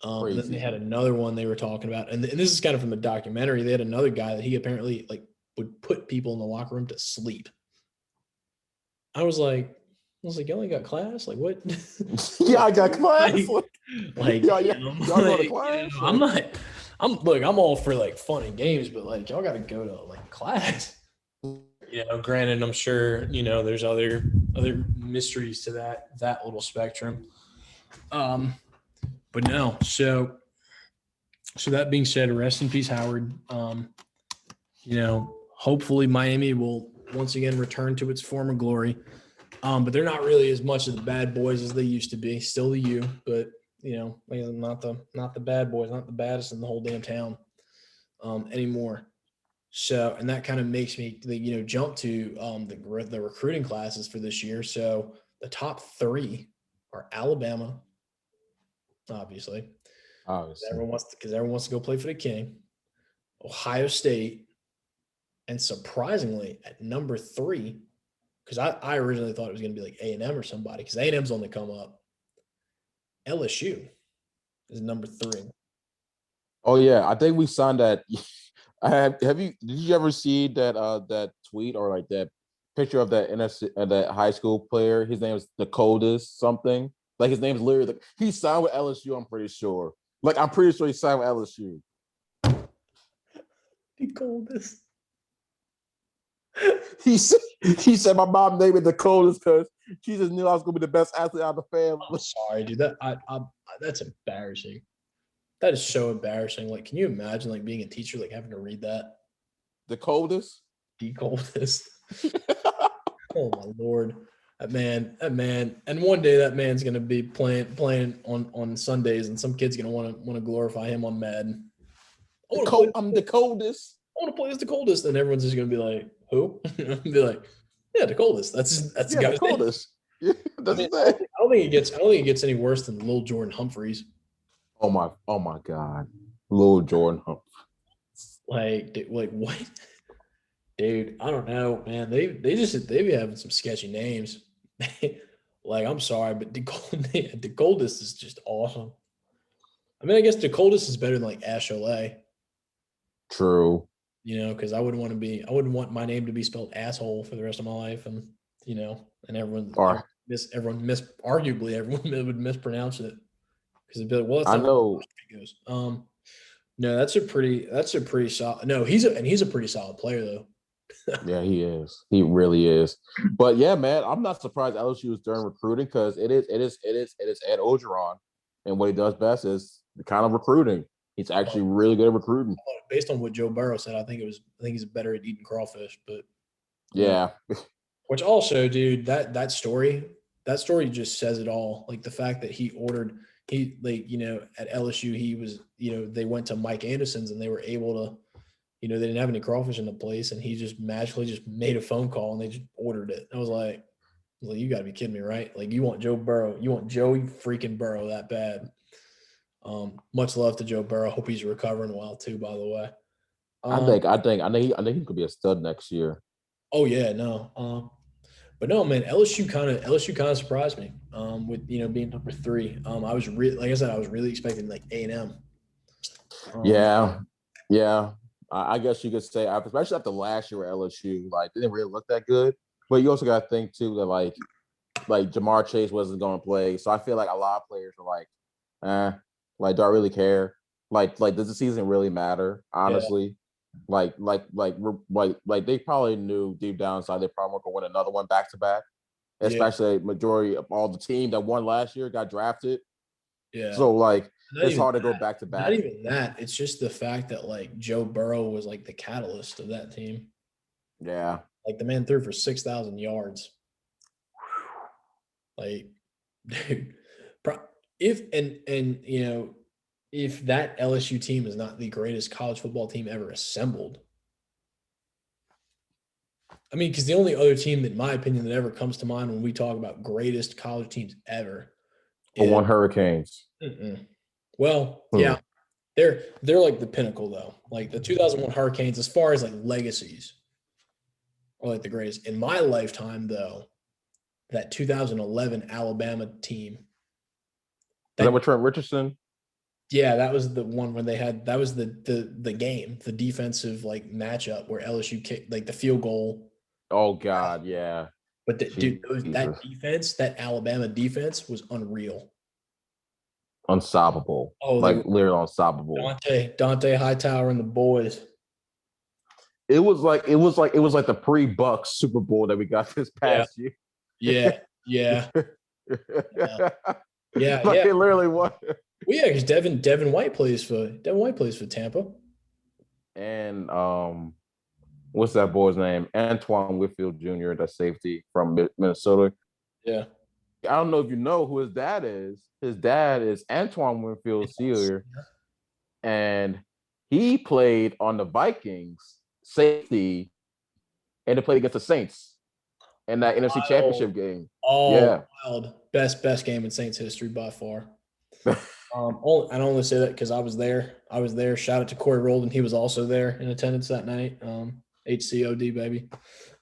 And then they had another one they were talking about, and this is kind of from a documentary. They had another guy that he apparently like would put people in the locker room to sleep. I was like, you only got class? Like, what? Yeah, I got class. Y'all go to class. I'm all for like fun and games, but like y'all got to go to like class. Granted, I'm sure there's other mysteries to that little spectrum. But no. So that being said, rest in peace, Howard. Hopefully Miami will once again return to its former glory. But they're not really as much of the bad boys as they used to be. Still the U, but not the bad boys, not the baddest in the whole damn town anymore. So, and that kind of makes me jump to the recruiting classes for this year. So the top 3 are Alabama, obviously. Everyone wants to go play for the King. Ohio State, and surprisingly at number 3. Because I originally thought it was going to be like A&M or somebody, because A&M's on the come up. LSU is number 3. Oh yeah, I think we signed that. Did you ever see that tweet or like that picture of that that high school player? His name is the coldest something. Like his name is literally he signed with LSU. I'm pretty sure. Like I'm pretty sure he signed with LSU. The coldest. He said my mom named it the coldest because she just knew I was gonna be the best athlete out of the family. I'm sorry, dude. That's embarrassing. That is so embarrassing. Like, can you imagine like being a teacher, like having to read that? The coldest. The coldest. Oh my lord. That man, and one day that man's gonna be playing on Sundays, and some kid's gonna want to glorify him on Madden. I'm the coldest. I want to play as the coldest, and everyone's just gonna be like, "Who?" Be like, "Yeah, the coldest." That's the Yeah, guy. the coldest. Yeah, that's I his name. don't think it gets any worse than Lil Jordan Humphreys. Oh my God, Lil Jordan. Like what? Dude, I don't know, man. They be having some sketchy names. Like, I'm sorry, but the coldest is just awesome. I mean, I guess the coldest is better than like Ash Olay, True. because I wouldn't want my name to be spelled asshole for the rest of my life, and and Or arguably everyone would mispronounce it because it'd be like, well, that's I not know. how it goes. No, that's a pretty solid. No, he's a pretty solid player though. Yeah, he is. He really is. But yeah, man, I'm not surprised LSU is during recruiting because it is Ed Ogeron, and what he does best is the kind of recruiting. He's actually really good at recruiting. Based on what Joe Burrow said, I think he's better at eating crawfish. But Yeah, which also, dude, that story just says it all. Like the fact that at LSU he was they went to Mike Anderson's and they were able to. They didn't have any crawfish in the place, and he just magically just made a phone call and they just ordered it. I was like, you got to be kidding me, right? Like, you want Joey freaking Burrow that bad. Much love to Joe Burrow. Hope he's recovering well too, by the way. I think he could be a stud next year. Oh yeah, no. But no, man, LSU kind of surprised me. With being number 3. I was like I said, I was really expecting like A&M. Yeah. I guess you could say, especially after last year at LSU, like they didn't really look that good. But you also got to think too that like Jamar Chase wasn't going to play, so I feel like a lot of players are like, do I really care? Like does the season really matter? Honestly, yeah. like they probably knew deep down inside they probably weren't going to win another one back to back. Especially majority of all the team that won last year got drafted. Yeah. So like it's hard to go back to back. Not even that. It's just the fact that like Joe Burrow was like the catalyst of that team. Yeah. Like the man threw for 6,000 yards. Like, dude, if that LSU team is not the greatest college football team ever assembled. I mean, because the only other team, in my opinion, that ever comes to mind when we talk about greatest college teams ever, won Hurricanes. Well, yeah, they're like the pinnacle though. Like the 2001 Hurricanes, as far as like legacies, are like the greatest. In my lifetime, though, that 2011 Alabama team. Is that with Trent Richardson? Yeah, that was the one where that was the game, the defensive like matchup where LSU kicked like the field goal. Oh God, yeah. But that Alabama defense was unreal. Unstoppable. Oh, like literally unstoppable. Dante Hightower and the boys. It was like the pre-Bucks Super Bowl that we got this past year. Yeah. It literally was. Well, yeah, because Devin White plays for Tampa. And what's that boy's name? Antoine Whitfield Jr., that safety from Minnesota. Yeah. I don't know if you know who his dad is. His dad is Antoine Winfield Sr., and he played on the Vikings safety, and they played against the Saints in that NFC Championship game. Oh, yeah, wild. Best game in Saints history by far. I only say that because I was there. Shout out to Corey Roldan. He was also there in attendance that night. HCOD baby.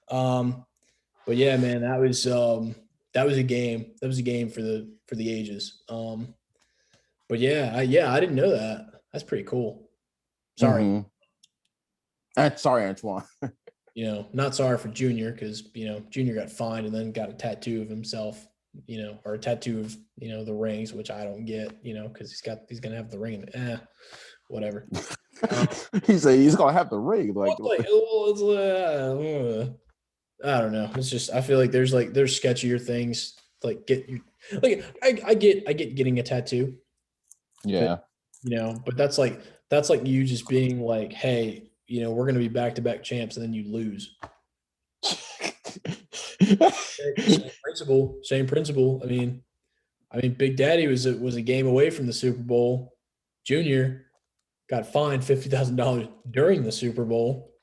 But yeah, man, that was a game. That was a game for the ages. But yeah, I didn't know that. That's pretty cool. Sorry. Mm-hmm. Sorry, Antoine. Not sorry for Junior because Junior got fined and then got a tattoo of himself. Or a tattoo of the rings, which I don't get. Because he's gonna have the ring. Whatever. He said he's gonna have the ring. Like, I don't know. It's just I feel like there's sketchier things. Like I get getting a tattoo. yeah. But that's like you just being like, hey, we're gonna be back to back champs, and then you lose. Same principle. Same principle. I mean, Big Daddy was a game away from the Super Bowl. Junior got fined $50,000 during the Super Bowl,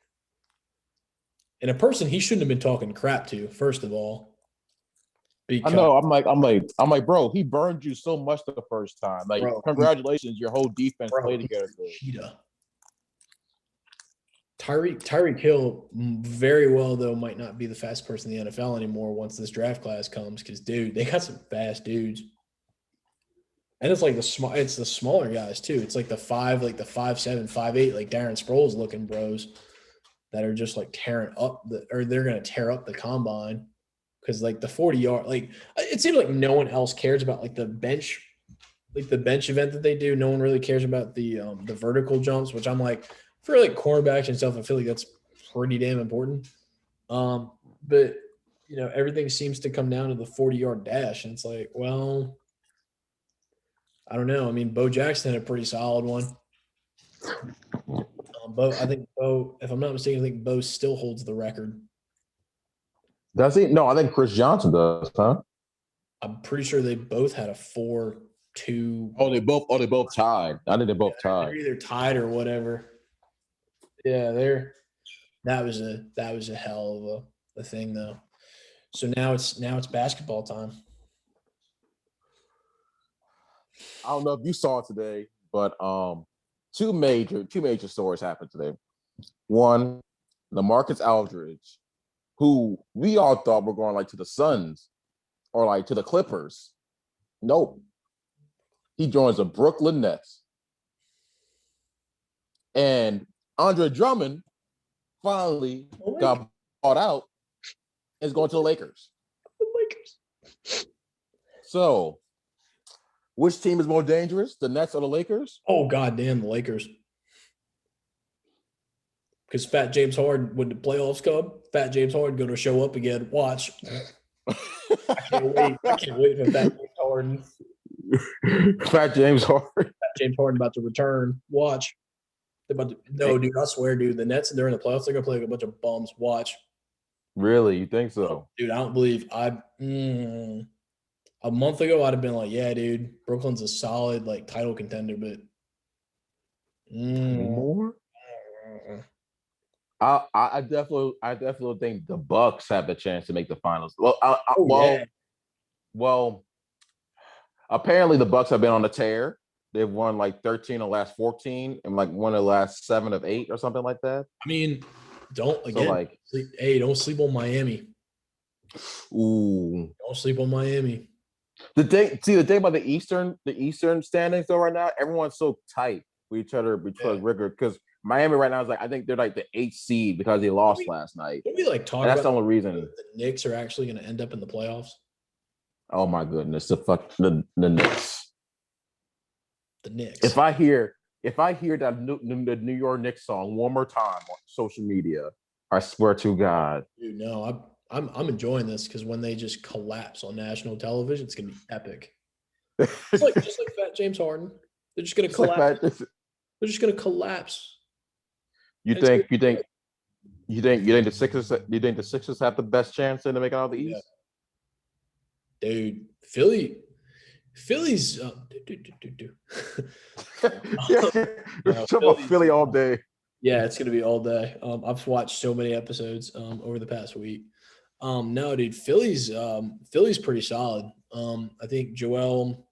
and a person he shouldn't have been talking crap to. First of all, I because know. I'm like, bro. He burned you so much the first time. Like, bro, congratulations, your whole defense bro, played he's together. a cheetah. Tyreek Hill very well though might not be the fastest person in the NFL anymore once this draft class comes because dude, they got some fast dudes. And it's like it's the smaller guys too. It's like the 5'7", 5'8", like Darren Sproles looking bros that are just like tearing up or they're gonna tear up the combine because like the 40-yard, like it seems like no one else cares about like the bench event that they do. No one really cares about the vertical jumps, which I'm like for like cornerbacks and stuff. I feel like that's pretty damn important. But everything seems to come down to the 40-yard dash, and it's like, well. I don't know. I mean, Bo Jackson had a pretty solid one. I think Bo, if I'm not mistaken, I think Bo still holds the record. Does he? No, I think Chris Johnson does, huh? I'm pretty sure they both had a 4.2. Oh, they both tied. I think they both tied. They're either tied or whatever. Yeah, that was a hell of a thing though. So now it's basketball time. I don't know if you saw it today, but two major stories happened today. One, LaMarcus Aldridge, who we all thought were going like to the Suns or like to the Clippers. Nope. He joins the Brooklyn Nets. And Andre Drummond finally got bought out and is going to the Lakers. So, which team is more dangerous, the Nets or the Lakers? Oh, goddamn, the Lakers. Because Fat James Harden, when the playoffs come, Fat James Harden going to show up again. Watch. I can't wait. I can't wait for Fat James Harden. Fat James Harden. Fat James Harden about to return. Watch. Dude, I swear, dude, the Nets, they're in the playoffs. They're going to play like a bunch of bums. Watch. Really? You think so? Dude, I don't believe a month ago, I'd have been like, yeah, dude, Brooklyn's a solid like title contender, but more. I definitely think the Bucks have the chance to make the finals. Well, apparently the Bucks have been on a tear. They've won like 13 of the last 14 and like one of the last 7 of 8 or something like that. I mean, don't sleep on Miami. Ooh, don't sleep on Miami. The thing about the Eastern standings though right now, everyone's so tight with each other rigor because Miami right now is like I think they're like the 8th seed because they lost last night. Can we like talk and that's about the only reason the Knicks are actually going to end up in the playoffs? Oh my goodness, the Knicks. The Knicks. If I hear that the New York Knicks song one more time on social media, I swear to God. Dude, no, I'm enjoying this because when they just collapse on national television, it's gonna be epic. just like Fat James Harden, they're just gonna collapse. They're just gonna collapse. You think the Sixers? You think the Sixers have the best chance to make it out of the East? Yeah. Dude, Philly's. Philly all day. Yeah, it's gonna be all day. I've watched so many episodes over the past week. No, dude, Philly's pretty solid. I think Joel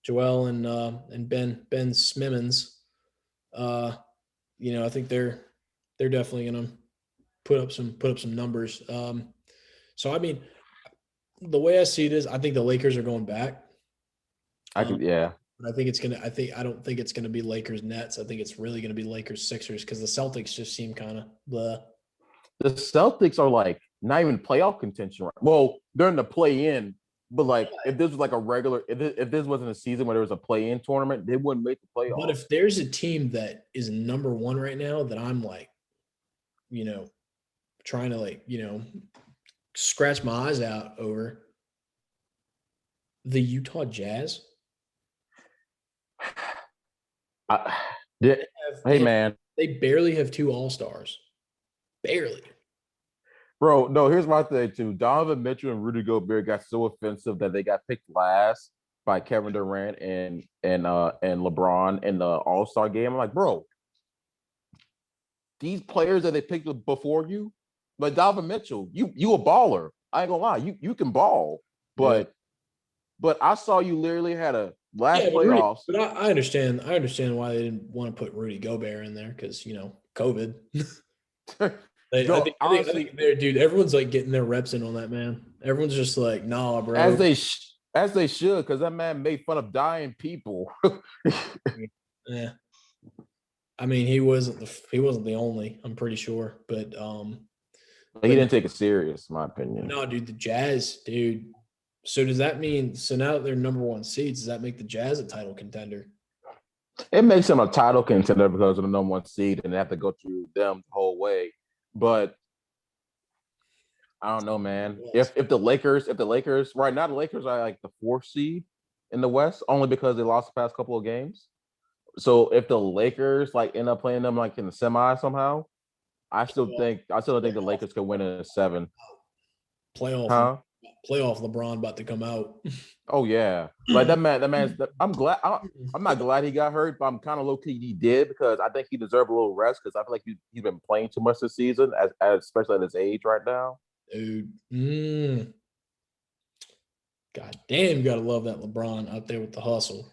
and Ben Simmons, I think they're definitely gonna put up some numbers. So I mean, the way I see it is, I think the Lakers are going back. But I think it's gonna. I don't think it's gonna be Lakers Nets. I think it's really gonna be Lakers Sixers because the Celtics just seem kind of the. The Celtics are like not even playoff contention. Right? Well, they're in the play-in But like, if this was like a regular, if this wasn't a season where there was a play-in tournament, they wouldn't make the playoffs. But if there's a team that is number one right now that I'm like, trying to like, scratch my eyes out over, the Utah Jazz. Hey They man, they barely have 2 All-Stars. Barely. bro. No, here's my thing too. Donovan Mitchell and Rudy Gobert got so offensive that they got picked last by Kevin Durant and LeBron in the All-Star game. I'm like, bro, these players that they picked before you, like Donovan Mitchell, you a baller. I ain't gonna lie, you can ball, but I saw you literally had a last playoffs. But I understand. I understand why they didn't want to put Rudy Gobert in there because COVID. I think dude, everyone's like getting their reps in on that, man. Everyone's just like, nah, bro. As they should, because that man made fun of dying people. Yeah. I mean, he wasn't the only, I'm pretty sure. But he didn't take it serious, in my opinion. No, dude, the Jazz, dude. So does that mean now that they're number 1 seeds, does that make the Jazz a title contender? It makes them a title contender because of the number 1 seed, and they have to go through them the whole way. But I don't know, man. If the Lakers right now, the Lakers are like the 4th seed in the West, only because they lost the past couple of games. So if the Lakers like end up playing them like in the semi somehow, I still don't think the Lakers could win in a 7. Playoff LeBron about to come out. Oh yeah, like that man's. I'm glad. I'm not glad he got hurt, but I'm kind of low key he did because I think he deserved a little rest because I feel like he's been playing too much this season, as especially at his age right now. Dude, God damn, you gotta love that LeBron out there with the hustle.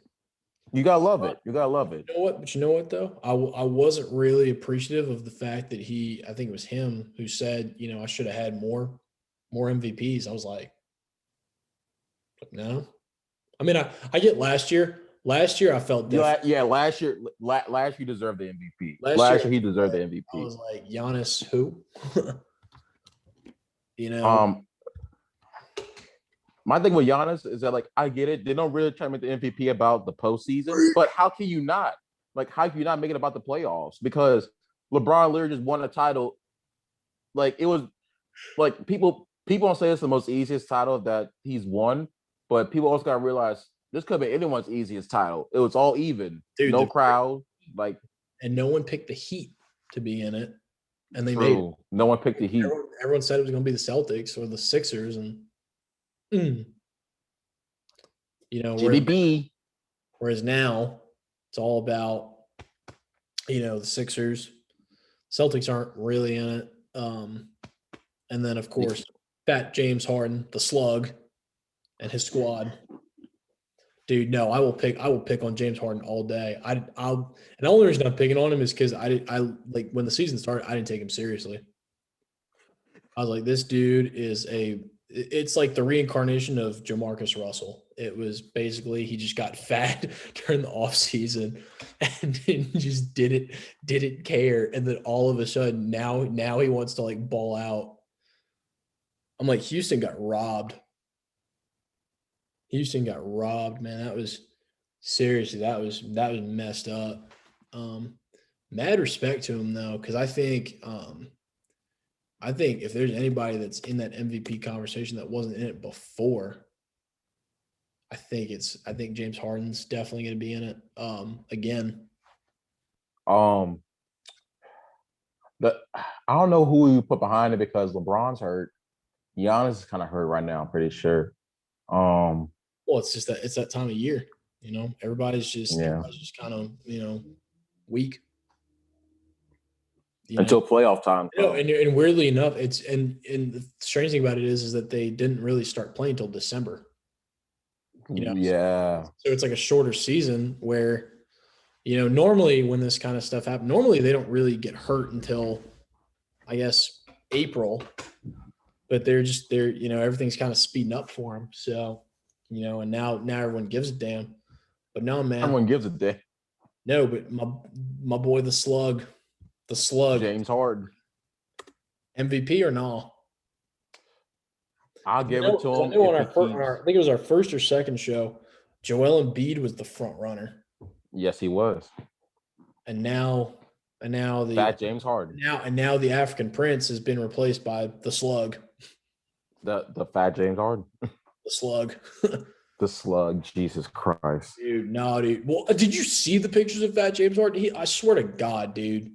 You gotta love it. You gotta love it. You know what? But you know what though? I wasn't really appreciative of the fact that I think it was him who said, I should have had more MVPs. I was like, no. I mean, I get last year. Last year I felt last year deserved the MVP. Last year he deserved the MVP. I was like, Giannis who? My thing with Giannis is that, like, I get it. They don't really try to make the MVP about the postseason, but how can you not? Like, how can you not make it about the playoffs? Because LeBron literally just won a title. Like, it was like people don't say it's the most easiest title that he's won, but people also gotta realize this could be anyone's easiest title. It was all even, dude, no crowd, like, and no one picked the Heat to be in it, and they made it. No one picked the Heat. Everyone said it was going to be the Celtics or the Sixers, and GDB. Whereas now it's all about the Sixers. Celtics aren't really in it, and then of course Fat James Harden, the Slug, and his squad. Dude, no, I will pick on James Harden all day. And the only reason I'm picking on him is because I like when the season started, I didn't take him seriously. I was like, this dude it's like the reincarnation of Jamarcus Russell. It was basically he just got fat during the offseason and just didn't care. And then all of a sudden now he wants to like ball out. I'm like, Houston got robbed. Houston got robbed, man. That was seriously, that was messed up. Mad respect to him though, because I think if there's anybody that's in that MVP conversation that wasn't in it before, I think James Harden's definitely going to be in it again. But I don't know who you put behind it because LeBron's hurt. Giannis is kind of hurt right now, I'm pretty sure. Well, it's just it's that time of year, everybody's just kind of, weak. Until playoff time. And weirdly enough, and the strange thing about it is that they didn't really start playing until December. Yeah. So it's like a shorter season where, normally when this kind of stuff happens, normally they don't really get hurt until, I guess, April. But they're everything's kind of speeding up for them. So, and now everyone gives a damn. But no, man. Everyone gives a damn. No, but my boy, the Slug, James Harden. MVP or no? I'll give it to 'Cause I him know if he I think it was our first or second show, Joel Embiid was the front runner, Yes, he was. and now Fat James Harden. now the African Prince has been replaced by the Slug. The Fat James Harden. The Slug. The Slug. Jesus Christ. Dude, no, dude. Well, did you see the pictures of Fat James Harden? I swear to God, dude.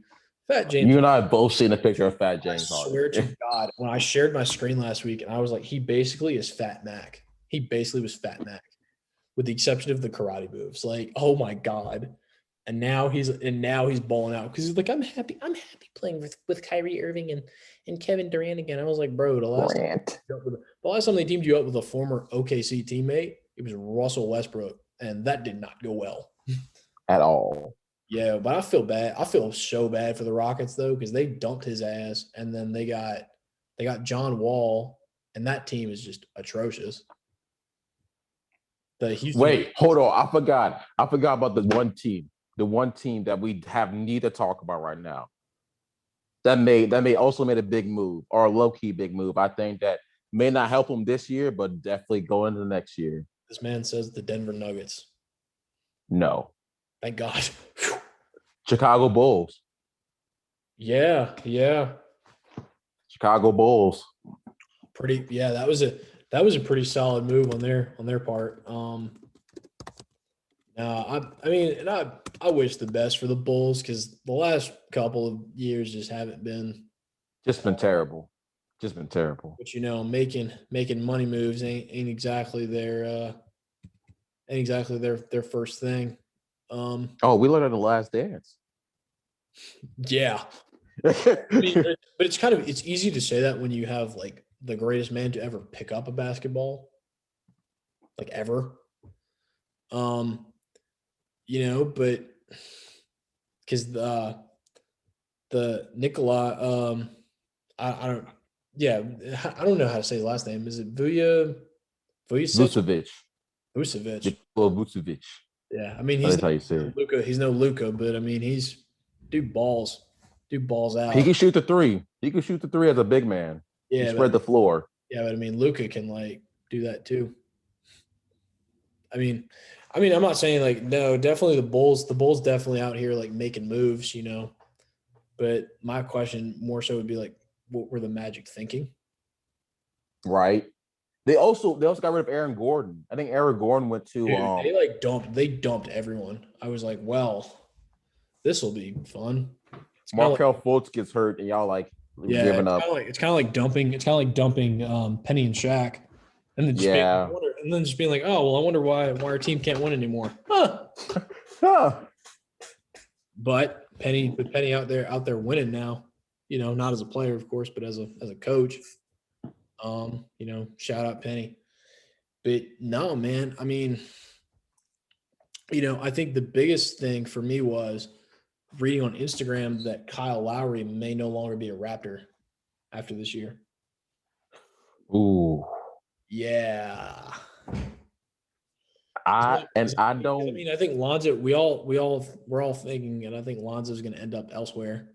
Fat James. You and I have both seen a picture of Fat I James swear Harden. to God, when I shared my screen last week, and I was like, he basically is Fat Mac. He basically was Fat Mac, with the exception of the karate moves. Like, oh my God. And now he's balling out because he's like, I'm happy playing with Kyrie Irving and Kevin Durant again. I was like, bro, the last time they teamed you up with a former OKC teammate, it was Russell Westbrook, and that did not go well At all. Yeah, but I feel bad. I feel so bad for the Rockets though, because they dumped his ass, and then they got John Wall, and that team is just atrocious. The Houston. Wait, hold on. I forgot about the one team that we have need to talk about right now. That also made a big move, or a low-key big move. I think that may not help them this year, but definitely go into the next year. This man says the Denver Nuggets. No. Thank God. Chicago Bulls. Yeah. Chicago Bulls. That was a pretty solid move on their part. I wish the best for the Bulls because the last couple of years just haven't been. Just been terrible. But making money moves ain't exactly their first thing. We learned at the Last Dance. Yeah. But it's easy to say that when you have like the greatest man to ever pick up a basketball, like ever. But because the Nikola, I don't know how to say his last name. Is it Vucevic? Nikola Vucevic. Yeah, I mean that's how you say it. Luka. He's no Luka, but I mean he's dude balls out. He can shoot the three. As a big man. Yeah, he spread the floor. Yeah, but I mean Luka can like do that too. I mean, I'm not saying like no, definitely the Bulls definitely out here like making moves, But my question more so would be like, what were the Magic thinking? Right. They also got rid of Aaron Gordon. I think Aaron Gordon went to they dumped everyone. I was like, well, this will be fun. Markelle Fultz gets hurt, and y'all like giving up. It's kind of like dumping Penny and Shaq, and then just being like, oh well, I wonder why our team can't win anymore. But Penny out there winning now. Not as a player, of course, but as a coach. Shout out Penny. But no, man, I mean, I think the biggest thing for me was reading on Instagram that Kyle Lowry may no longer be a Raptor after this year. Ooh. Yeah. I think Lonzo, we're all thinking, and I think Lonzo's going to end up elsewhere.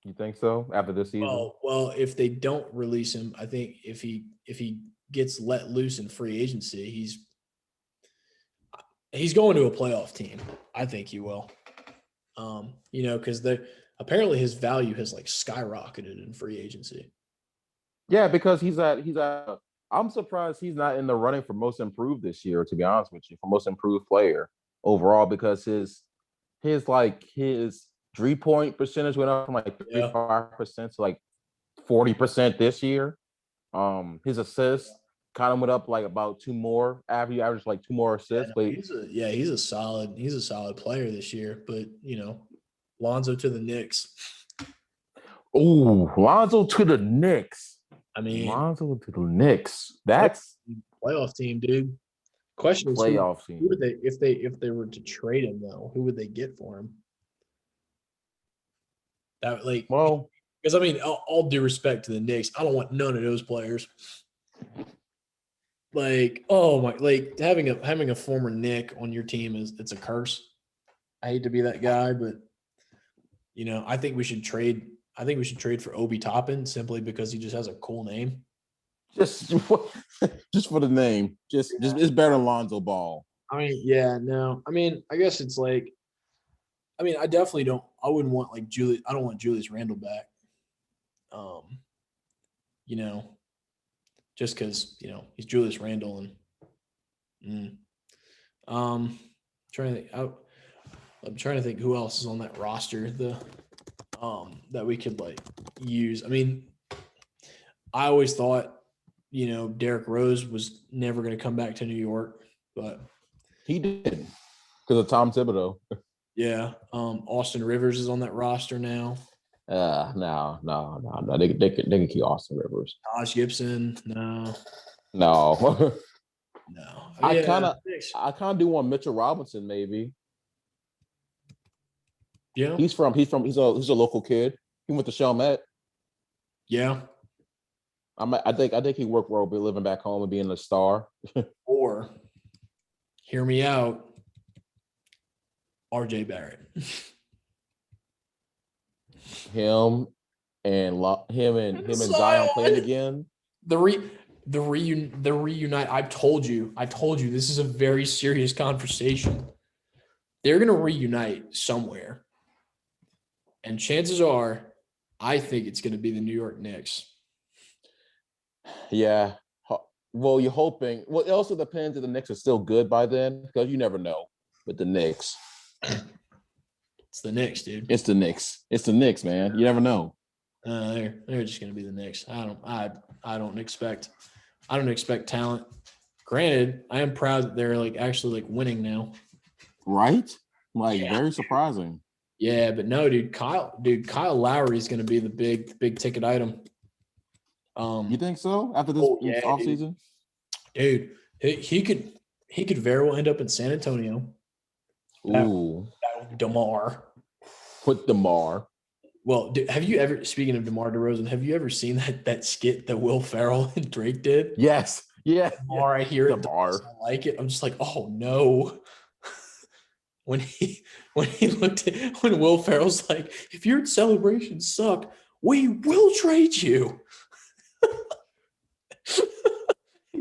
You think so after this season? Well, if they don't release him, I think if he gets let loose in free agency, he's going to a playoff team. I think he will. Because apparently his value has like skyrocketed in free agency. Yeah, because he's at. I'm surprised he's not in the running for most improved this year. To be honest with you, for most improved player overall, because his 3-point percentage went up from like 35% to like 40% this year. His assists kind of went up like about 2 more. He averaged like 2 more assists. He's a solid player this year. But Lonzo to the Knicks. Ooh, Lonzo to the Knicks. I mean, Lonzo to the Knicks. That's playoff team, dude. Question is, playoff team. Who would they if they were to trade him though? Who would they get for him? Because I mean, all due respect to the Knicks, I don't want none of those players. Like, oh my, like having a former Knick on your team it's a curse. I hate to be that guy, but I think we should trade. I think we should trade for Obi Toppin simply because he just has a cool name. Just just for the name. Just it's better than Lonzo Ball. I mean, yeah, no. I mean, I guess it's like, I mean, I definitely don't. I wouldn't want like Julie. I don't want Julius Randle back. You know, just because he's Julius Randle and trying to think. I'm trying to think who else is on that roster that we could like use. I mean, I always thought Derrick Rose was never going to come back to New York, but he did because of Tom Thibodeau. Yeah. Austin Rivers is on that roster now. No. They can keep Austin Rivers. Taj Gibson, no. No. I kind of do want Mitchell Robinson, maybe. Yeah. He's a local kid. He went to Chalmette. Yeah. I think he worked well by living back home and being a star. Or hear me out. RJ Barrett. him and Zion playing again. The reunite. I told you this is a very serious conversation. They're gonna reunite somewhere. And chances are, I think it's gonna be the New York Knicks. Yeah. Well, you're hoping. Well, it also depends if the Knicks are still good by then, because you never know with the Knicks. It's the Knicks, dude. It's the Knicks. It's the Knicks, man. You never know. They're just gonna be the Knicks. I don't expect talent. Granted, I am proud that they're like actually like winning now. Right? Like very surprising. Yeah, but no, dude, Kyle Lowry is gonna be the big ticket item. You think so? After this offseason? Dude, he could very well end up in San Antonio. Ooh. DeMar. Put DeMar. Well, have you ever, speaking of DeMar DeRozan, have you ever seen that skit that Will Ferrell and Drake did? Yes. Yeah. DeMar, I hear it. DeMar. I like it. I'm just like, oh no. when Will Ferrell's like, if your celebrations suck, we will trade you.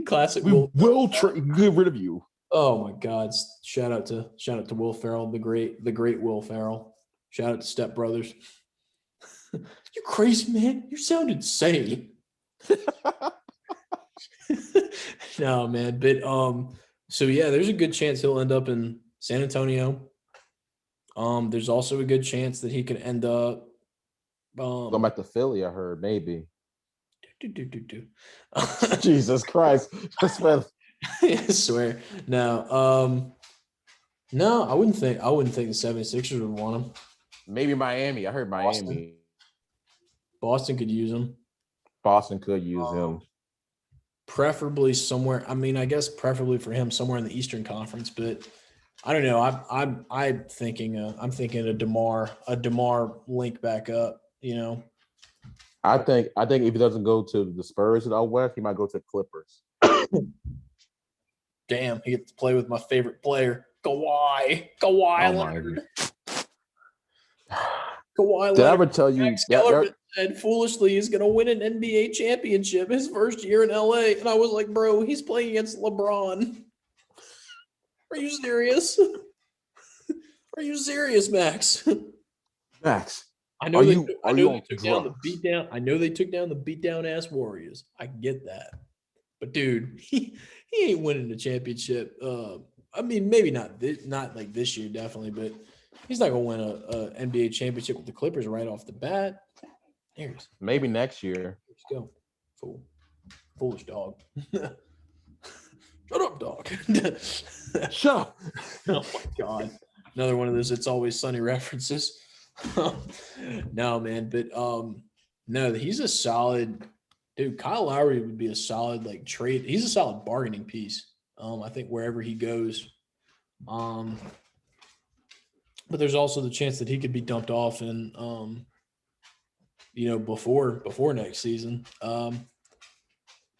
Classic. We will get rid of you. Oh my God! Shout out to Will Ferrell, the great Will Ferrell. Shout out to Step Brothers. You crazy man! You sound insane. No man, but so yeah, there's a good chance he'll end up in San Antonio. There's also a good chance that he could end up going back to Philly. I heard maybe. Do. Jesus Christ! I swear. No. No, I wouldn't think the 76ers would want him. Maybe Miami. I heard Miami. Boston could use him. Boston could use him. Preferably somewhere. I mean, I guess preferably for him somewhere in the Eastern Conference, but I don't know. I'm thinking a DeMar link back up, I think if he doesn't go to the Spurs out west, he might go to the Clippers. Damn, he gets to play with my favorite player, Kawhi Leonard. Kawhi Did Leonard. I ever tell you that said foolishly he's going to win an NBA championship his first year in LA, and I was like, bro, he's playing against LeBron. Are you serious? Are you serious, Max? Max, I know they took down the beatdown. I know they took down the beatdown ass Warriors. I get that, but dude, he ain't winning the championship. I mean, maybe not like this year, definitely, but he's not gonna win a NBA championship with the Clippers right off the bat. There's maybe next year. Let's go, foolish dog. Shut up, dog. Shut up. Oh my God, another one of those "It's Always Sunny" references. No, man, but no, he's a solid dude. Kyle Lowry would be a solid like trade. He's a solid bargaining piece. I think wherever he goes. But there's also the chance that he could be dumped off and before next season. But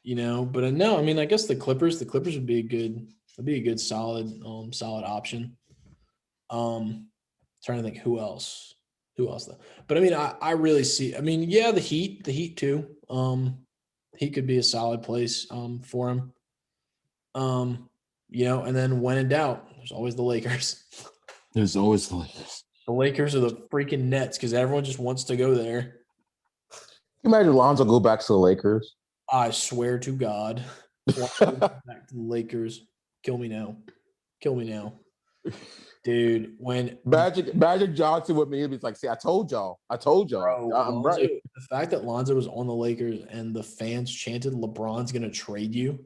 no, I mean, I guess the Clippers would be a good solid option. Trying to think who else though. But I mean, I really see. I mean, yeah, the Heat too. he could be a solid place for him. And then when in doubt, there's always the Lakers. There's always the Lakers. The Lakers are the freaking Nets because everyone just wants to go there. Can you imagine Lonzo go back to the Lakers? I swear to God. Back to the Lakers. Kill me now. Dude, when Magic Johnson with me, he's like, see, I told y'all. bro, I'm Lonzo, right. the fact that Lonzo was on the Lakers and the fans chanted LeBron's gonna trade you.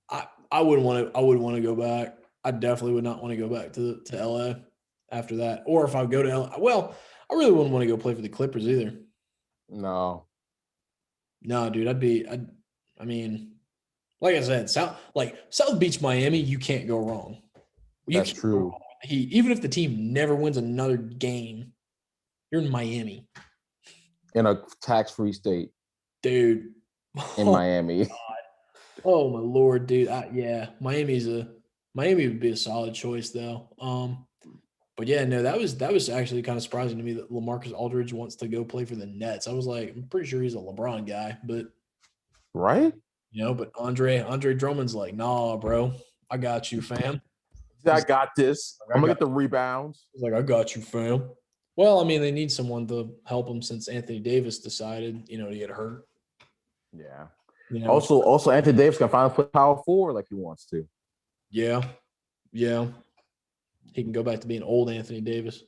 I wouldn't want to go back. I definitely would not want to go back to LA after that. Or if I go to LA, well, I really wouldn't want to go play for the Clippers either. No, dude, I mean, like I said, South Beach, Miami, you can't go wrong. that's true. Even if the team never wins another game, you're in Miami. In a tax-free state. Dude. In Miami. God. Oh my Lord, dude. Miami would be a solid choice though. But yeah, no, that was actually kind of surprising to me that LaMarcus Aldridge wants to go play for the Nets. I was like, I'm pretty sure he's a LeBron guy, but right? But Andre Drummond's like, nah, bro, I got you, fam. I got this. I'm gonna get the rebounds. He's like, I got you, fam. Well, I mean, they need someone to help them since Anthony Davis decided, to get hurt. Yeah. Also, Anthony Davis can finally play power forward like he wants to. Yeah. He can go back to being old Anthony Davis.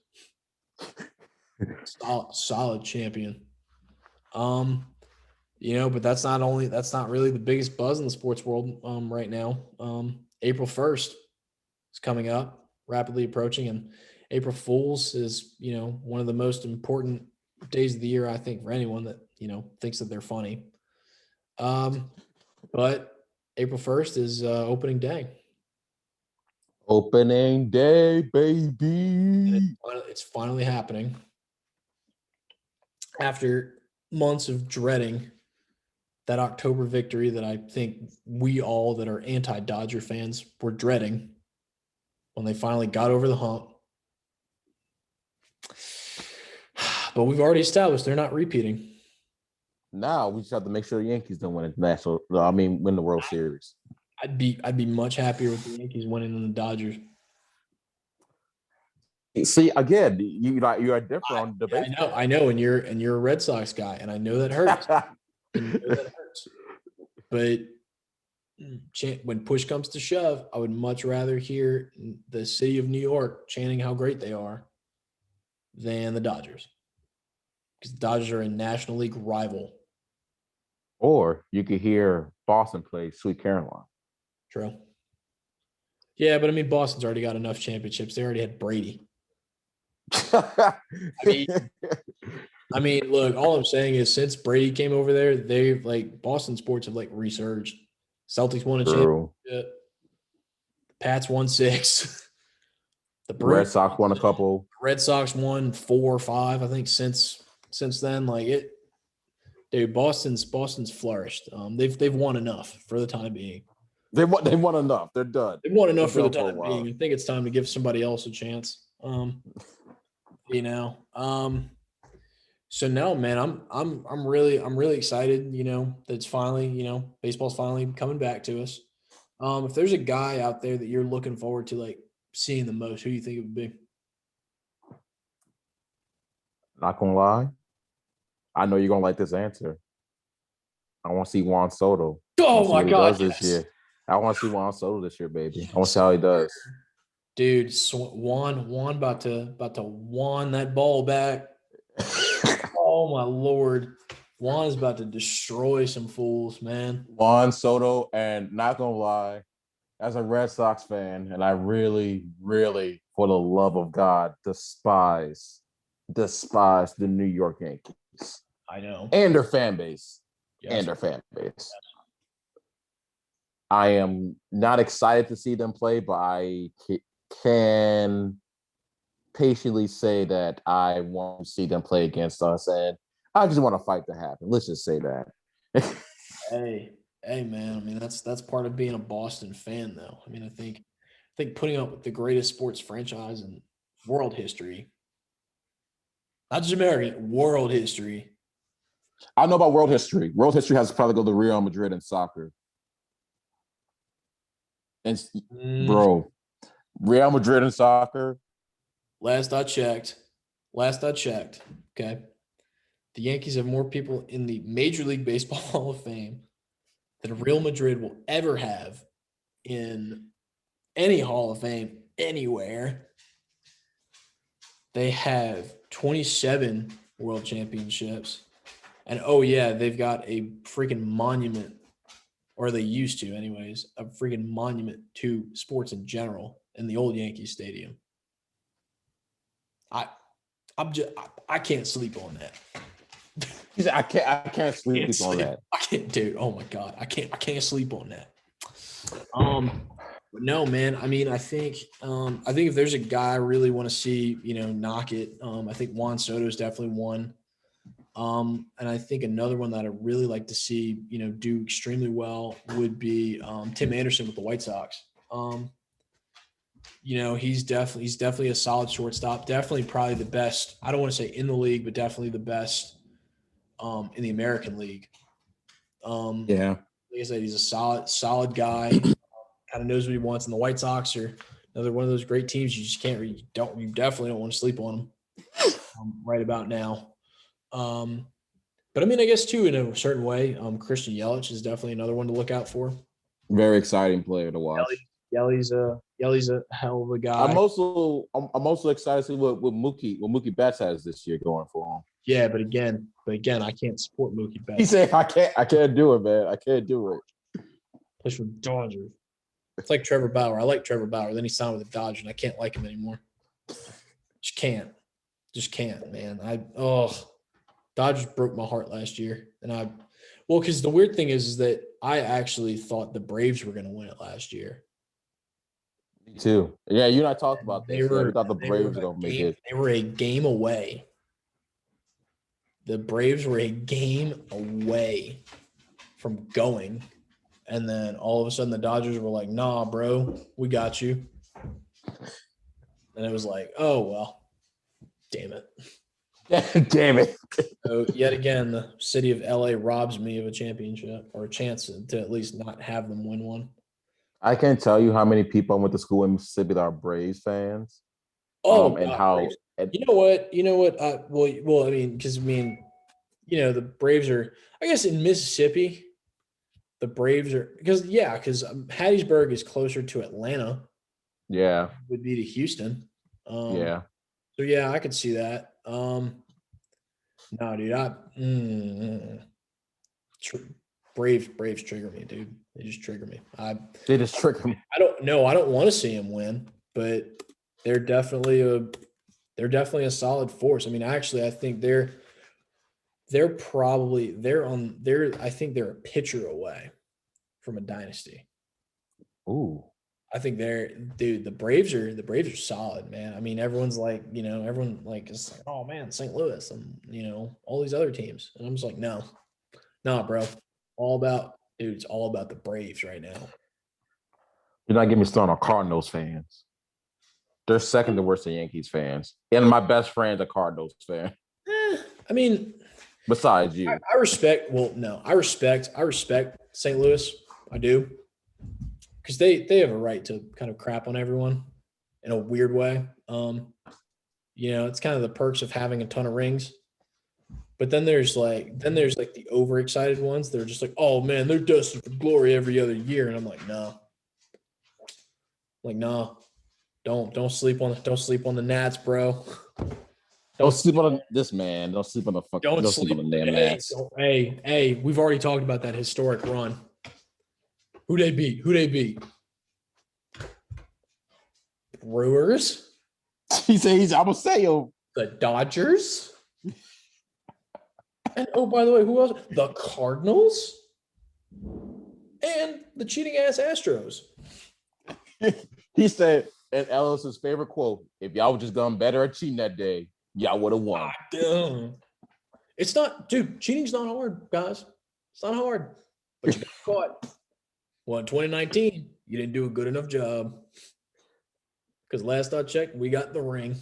solid champion. But that's not really the biggest buzz in the sports world right now. April 1st is coming up, rapidly approaching, and April Fools is, one of the most important days of the year, I think, for anyone that, thinks that they're funny. But April 1st is opening day. Opening day, baby. And it's finally happening. After months of dreading that October victory that I think we all that are anti-Dodger fans were dreading when they finally got over the hump. But we've already established they're not repeating. Now we just have to make sure the Yankees don't win win the World Series. I'd be much happier with the Yankees winning than the Dodgers. See, again, you are different on the base. I know, and you're a Red Sox guy, and I know that hurts. But when push comes to shove, I would much rather hear the city of New York chanting how great they are than the Dodgers, because the Dodgers are a National League rival. Or you could hear Boston play Sweet Caroline. True. Yeah, but I mean, Boston's already got enough championships. They already had Brady. I mean, look, all I'm saying is since Brady came over there, they've Boston sports have resurged. Celtics won a championship. Pats won 6. The Red Sox won a couple. Red Sox won 4 or 5, I think, since then. Dude, Boston's flourished. They've won enough for the time being. They won enough. They're done. They've won enough for the time being. I think it's time to give somebody else a chance. So no, man, I'm really excited, that it's finally, baseball's finally coming back to us. If there's a guy out there that you're looking forward to seeing the most, who do you think it would be? Not gonna lie, I know you're gonna like this answer. I want to see Juan Soto. Oh my God, this year. I want to see Juan Soto this year, baby. I want to see how he does. Dude, Juan about to Juan that ball back. Oh my Lord. Juan is about to destroy some fools, man. Juan Soto, and not gonna lie, as a Red Sox fan, and I really, really, for the love of God, despise the New York Yankees. I know. And their fan base. Yes. I am not excited to see them play, but I can patiently say that I want to see them play against us, and I just want a fight to happen. Let's just say that. Hey, man. I mean, that's part of being a Boston fan, though. I mean, I think putting up with the greatest sports franchise in world history, not just American, world history, I know about world history. World history has to probably go to Real Madrid in soccer. And bro, Real Madrid in soccer. Last I checked, okay, the Yankees have more people in the Major League Baseball Hall of Fame than Real Madrid will ever have in any Hall of Fame anywhere. They have 27 world championships. And oh, yeah, they've got a freaking monument, or they used to, anyways, a freaking monument to sports in general in the old Yankee Stadium. I can't sleep on that. He said, I can't sleep on that. I can't, dude. Oh my God. I can't sleep on that. But no, man. I mean, I think if there's a guy I really want to see, knock it, I think Juan Soto is definitely one. And I think another one that I'd really like to see, do extremely well would be Tim Anderson with the White Sox. He's definitely a solid shortstop. Definitely probably the best. I don't want to say in the league, but definitely the best in the American League. Yeah. Like I said, he's a solid guy. Kind of knows what he wants. And the White Sox are another one of those great teams. You just can't. You definitely don't want to sleep on them right about now. But I mean, I guess too, in a certain way, Christian Yelich is definitely another one to look out for. Very exciting player to watch. Yelly's a hell of a guy. I'm also excited to see what Mookie Betts has this year going for him. Yeah, but again, I can't support Mookie Betts. He said, I can't do it, man. I can't do it. Plays for the Dodgers. It's like Trevor Bauer. I like Trevor Bauer. Then he signed with the Dodgers, and I can't like him anymore. Just can't, man. Dodgers broke my heart last year, and because the weird thing is that I actually thought the Braves were going to win it last year. Me too. Yeah, you and I talked about this. We thought the Braves were going to make it. They were a game away. The Braves were a game away from going. And then all of a sudden the Dodgers were like, nah, bro, we got you. And it was like, oh, well, damn it. Damn it. So yet again, the city of LA robs me of a championship or a chance to at least not have them win one. I can't tell you how many people I went to school in Mississippi that are Braves fans. Oh, and how you know what? Well, I mean, because the Braves are, I guess, in Mississippi. The Braves are because Hattiesburg is closer to Atlanta. Yeah, would be to Houston. Yeah. So yeah, I could see that. No, dude, Braves trigger me, dude. They just trigger me. They just trigger me. I don't want to see them win, but they're definitely a solid force. I mean, actually, I think I think they're a pitcher away from a dynasty. Ooh. I think the Braves are solid, man. I mean, everyone's like, everyone like is like, oh man, St. Louis and all these other teams. And I'm just like, no, bro. It's all about the Braves right now. You're not getting me started on Cardinals fans. They're second to worst of Yankees fans. And my best friend's a Cardinals fan. I mean, besides you. I respect St. Louis. I do. Because they have a right to kind of crap on everyone in a weird way. It's kind of the perks of having a ton of rings. But then there's the overexcited ones. They're just like, oh man, they're destined for glory every other year. And I'm like, no. Don't sleep on the Nats, bro. Don't sleep on this man. Don't sleep on the fucking. Don't sleep on the damn Nats. Hey, we've already talked about that historic run. Who they beat? Brewers. He says, "I'm gonna say yo." The Dodgers. And oh, by the way, who else? The Cardinals. And the cheating ass Astros. He said, and Ellis's favorite quote: "If y'all would just gone better at cheating that day, y'all would have won." It's not, dude. Cheating's not hard, guys. It's not hard, but you got caught. Well, in 2019, you didn't do a good enough job. Because last I checked, we got the ring.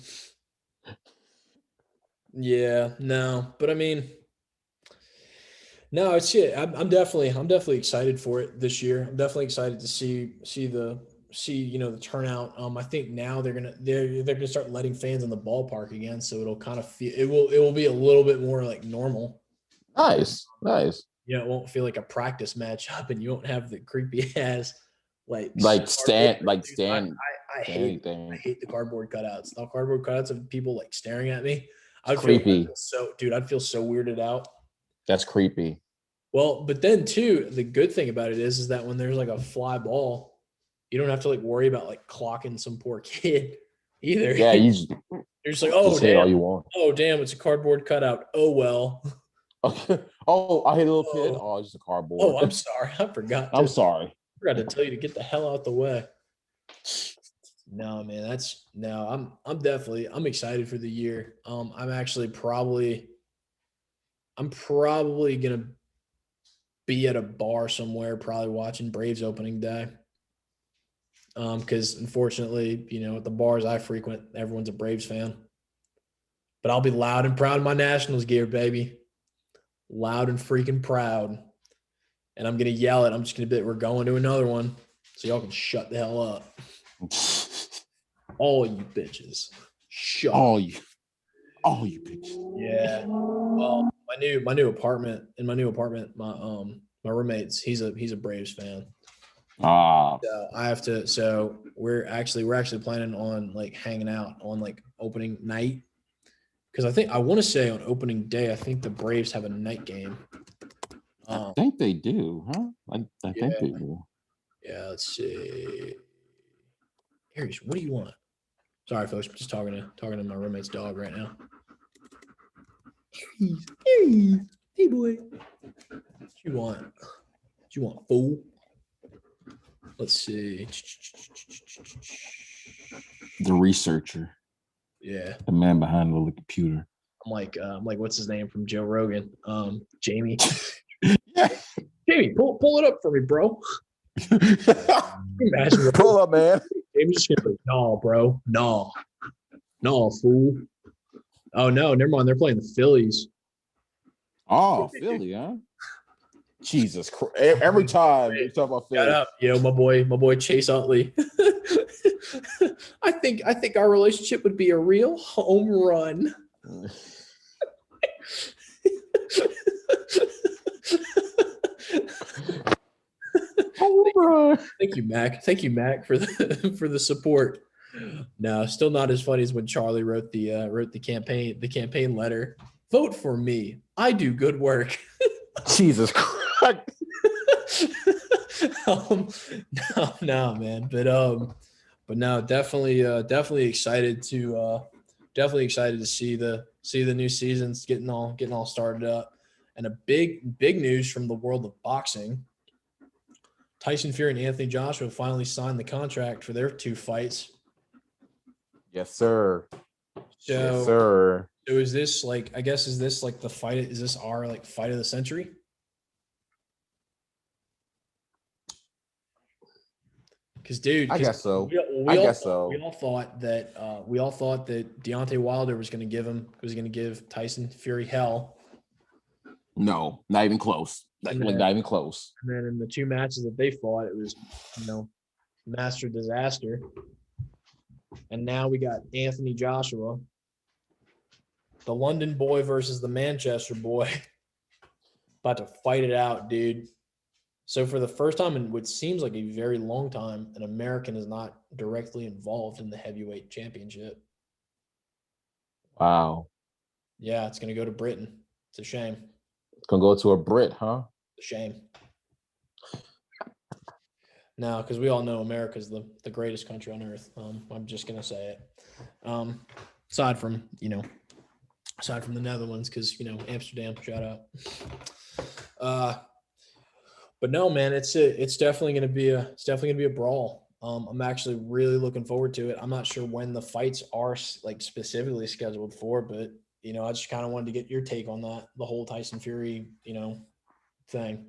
Yeah, no, but I mean, No, it's it. I'm definitely excited for it this year. I'm definitely excited to see the turnout. I think now they're gonna start letting fans in the ballpark again, so it'll kind of feel it will be a little bit more like normal. Nice, nice. It won't feel like a practice matchup, and you won't have the creepy ass like Like cardboard. stand, like Dude, stand, I hate I anything. hate the cardboard cutouts. The cardboard cutouts of people like staring at me. It's I'd creepy. feel so dude. I'd feel so weirded out. That's creepy. Well, but then too, the good thing about it is that when there's like a fly ball, you don't have to like worry about like clocking some poor kid either. Yeah, you just, You're just like, hit all you want. oh damn, it's a cardboard cutout. Oh well. Okay. Oh, I hit a little kid. Oh, Oh, it's just a cardboard. oh, I'm sorry. I forgot I'm to sorry. tell you to get the hell out the way. No, man, I'm excited for the year. I'm probably gonna be at a bar somewhere, probably watching Braves opening day. Because unfortunately, at the bars I frequent, everyone's a Braves fan. But I'll be loud and proud of my Nationals gear, baby. Loud and freaking proud. And I'm gonna yell it. I'm just gonna be, we're going to another one. So y'all can shut the hell up. All you bitches. Shut all up. you bitches. Yeah. Well, my new apartment, my roommate's he's a Braves fan. So I have to. So we're actually planning on like hanging out on like opening night because I want to say on opening day I think the Braves have a night game. I think they do, huh? I think they do. Yeah. Let's see. Aries, what do you want? Sorry, folks. I'm just talking to my roommate's dog right now. Aries, hey boy. What you want? What you want, fool? Let's see. The researcher. Yeah. The man behind the computer. I'm like, what's his name from Joe Rogan? Jamie. Yeah. Jamie, pull it up for me, bro. Imagine Pull up, man. Jamie's just gonna be like, no, bro. No, fool. Oh no, never mind. They're playing the Phillies. Oh, Philly, huh? Jesus Christ. Every time we talk about Philly. Shut up, my boy Chase Utley. I think our relationship would be a real home run. Thank you, Mac. Thank you, Mac, for the support. No, still not as funny as when Charlie wrote the campaign letter. Vote for me. I do good work. Jesus Christ. No, man. But no, definitely excited to see the new seasons getting all started up. And a big news from the world of boxing. Tyson Fury and Anthony Joshua finally signed the contract for their 2 fights. Yes, sir. So, yes, sir. So is this like the fight? Is this our like fight of the century? Because, dude, I guess so. We all thought that Deontay Wilder was going to give Tyson Fury hell. No, not even close. Not even close. And then in the 2 matches that they fought, it was master disaster. And now we got Anthony Joshua, the London boy versus the Manchester boy, about to fight it out, dude. So for the first time in what seems like a very long time, an American is not directly involved in the heavyweight championship. Wow. Yeah, it's going to go to Britain. It's a shame. It's going to go to a Brit, huh? It's a shame. No, because we all know America's the greatest country on earth. I'm just going to say it. Aside from the Netherlands, because, Amsterdam, shout out. But no, man, it's definitely going to be a brawl. I'm actually really looking forward to it. I'm not sure when the fights are like specifically scheduled for, but I just kind of wanted to get your take on that, the whole Tyson Fury, thing.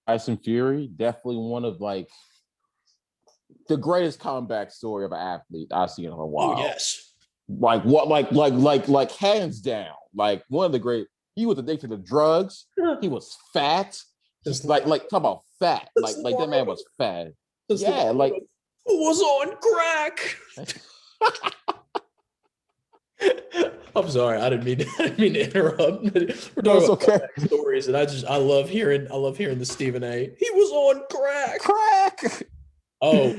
Tyson Fury, definitely one of like the greatest comeback story of an athlete I've seen in a while. Oh yes. Like what? Like hands down. Like one of the great. He was addicted to drugs. He was fat. Just Like talk about fat. Just Like that man was fat. just Yeah, like who was on crack. I'm sorry, I didn't mean to interrupt. We're no, talking it's about okay. stories, and I love hearing the Stephen A. He was on crack. Crack. Oh,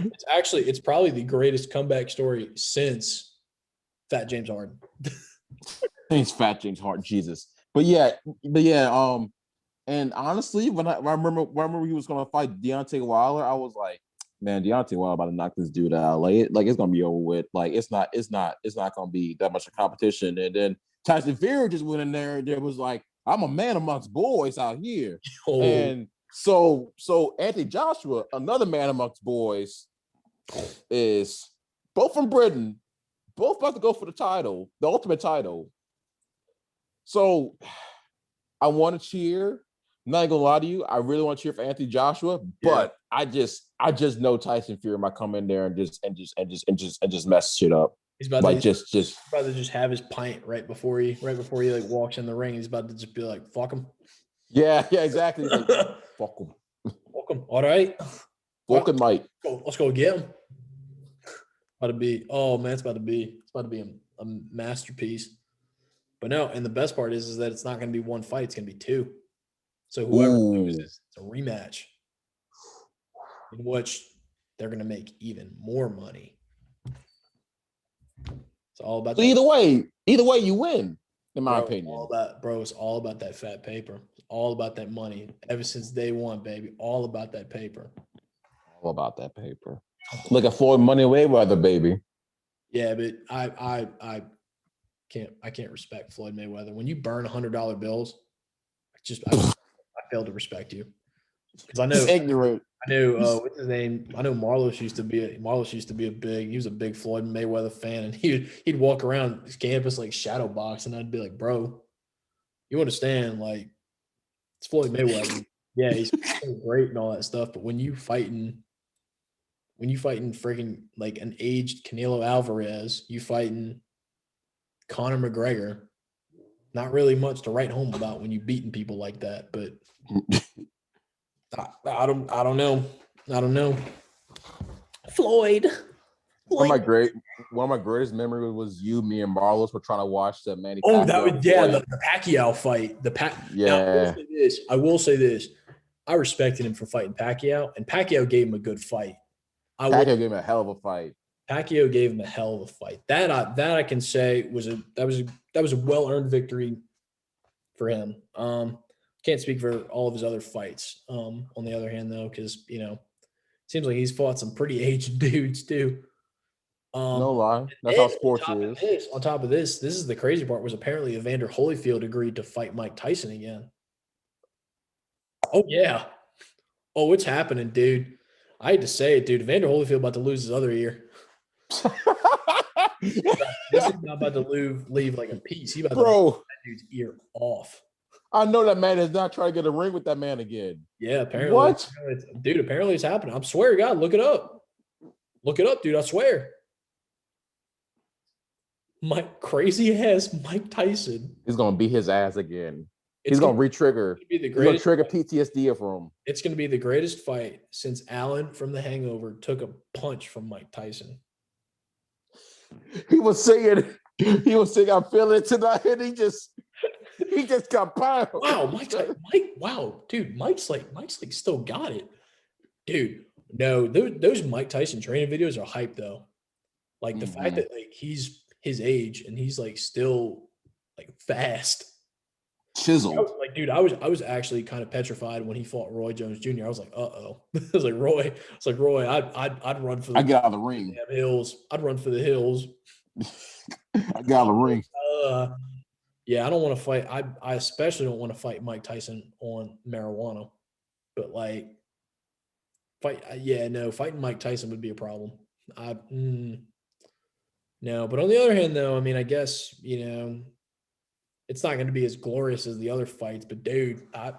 it's probably the greatest comeback story since Fat James Harden. He's fat James Hart, Jesus. But yeah. And honestly, when I remember he was gonna fight Deontay Wilder, I was like, man, Deontay Wilder about to knock this dude out. Like it's gonna be over with. Like it's not gonna be that much of competition. And then Tyson Fury just went in there and there was like, I'm a man amongst boys out here. Oh. And so Anthony Joshua, another man amongst boys, is both from Britain, both about to go for the title, the ultimate title. So I want to cheer. I'm not gonna lie to you. I really want to cheer for Anthony Joshua, but I just know Tyson Fury might come in there and just mess shit up. He's about Like to just about to just have his pint right before he like walks in the ring. He's about to just be like, fuck him. yeah, exactly. He's like, fuck him. Fuck him. All right. Fuck him, Mike. Let's go get him. About to be, oh man, it's about to be a masterpiece. But no, and the best part is that it's not going to be one fight; it's going to be two. So whoever loses, it's a rematch, in which they're going to make even more money. It's all about. So either way, you win, in my opinion. It's all about that fat paper. It's all about that money. Ever since day one, baby, all about that paper. All about that paper. Look at Floyd Money Mayweather, baby. Yeah, but I can't respect Floyd Mayweather. When you burn $100 bills, I fail to respect you. Because I know He's ignorant. I knew what's his name? I know Marlos used to be he was a big Floyd Mayweather fan, and he'd walk around his campus like shadow box, and I'd be like, bro, you understand, like, it's Floyd Mayweather. Yeah, he's so great and all that stuff, but when you fighting freaking like an aged Canelo Alvarez, you fighting Conor McGregor, not really much to write home about when you beating people like that, but I don't know. Floyd. One of my greatest memories was me and Marlos were trying to watch the Manny. Oh, Pacquiao that was fight. the Pacquiao fight. Yeah. Now, I will say this. I respected him for fighting Pacquiao, and Pacquiao gave him a good fight. Pacquiao gave him a hell of a fight. Pacquiao gave him a hell of a fight. That I can say was a well-earned victory for him. Can't speak for all of his other fights. On the other hand, though, because it seems like he's fought some pretty aged dudes too. No lie, that's how sports is. On top of this is the crazy part. Was apparently Evander Holyfield agreed to fight Mike Tyson again. Oh yeah. Oh, it's happening, dude. I hate to say it, dude. Evander Holyfield about to lose his other ear. This is not about to leave like a piece. He about to knock that dude's ear off. I know that man is not trying to get a ring with that man again. Yeah, apparently. What? Apparently it's happening. I swear to God, look it up. Look it up, dude. I swear. Crazy ass Mike Tyson. He's gonna beat his ass again. He's gonna re-trigger. He's gonna trigger PTSD for him. It's gonna be the greatest fight since Alan from The Hangover took a punch from Mike Tyson. He was singing, I'm feeling it tonight, and he just got pounded. Wow, wow, dude, Mike's like still got it. Dude, no, those Mike Tyson training videos are hype though. Like the fact that like he's his age and he's like still like fast. Chiseled. Like, dude, I was actually kind of petrified when he fought Roy Jones Jr. I was like, uh-oh. I was like, Roy, I'd run for the get out of the ring. Hills. I'd run for the hills. I got out of the ring. Yeah, I don't want to fight. I especially don't want to fight Mike Tyson on marijuana. But like fighting Mike Tyson would be a problem. No, but on the other hand, though, I mean, I guess, it's not going to be as glorious as the other fights. But, dude, if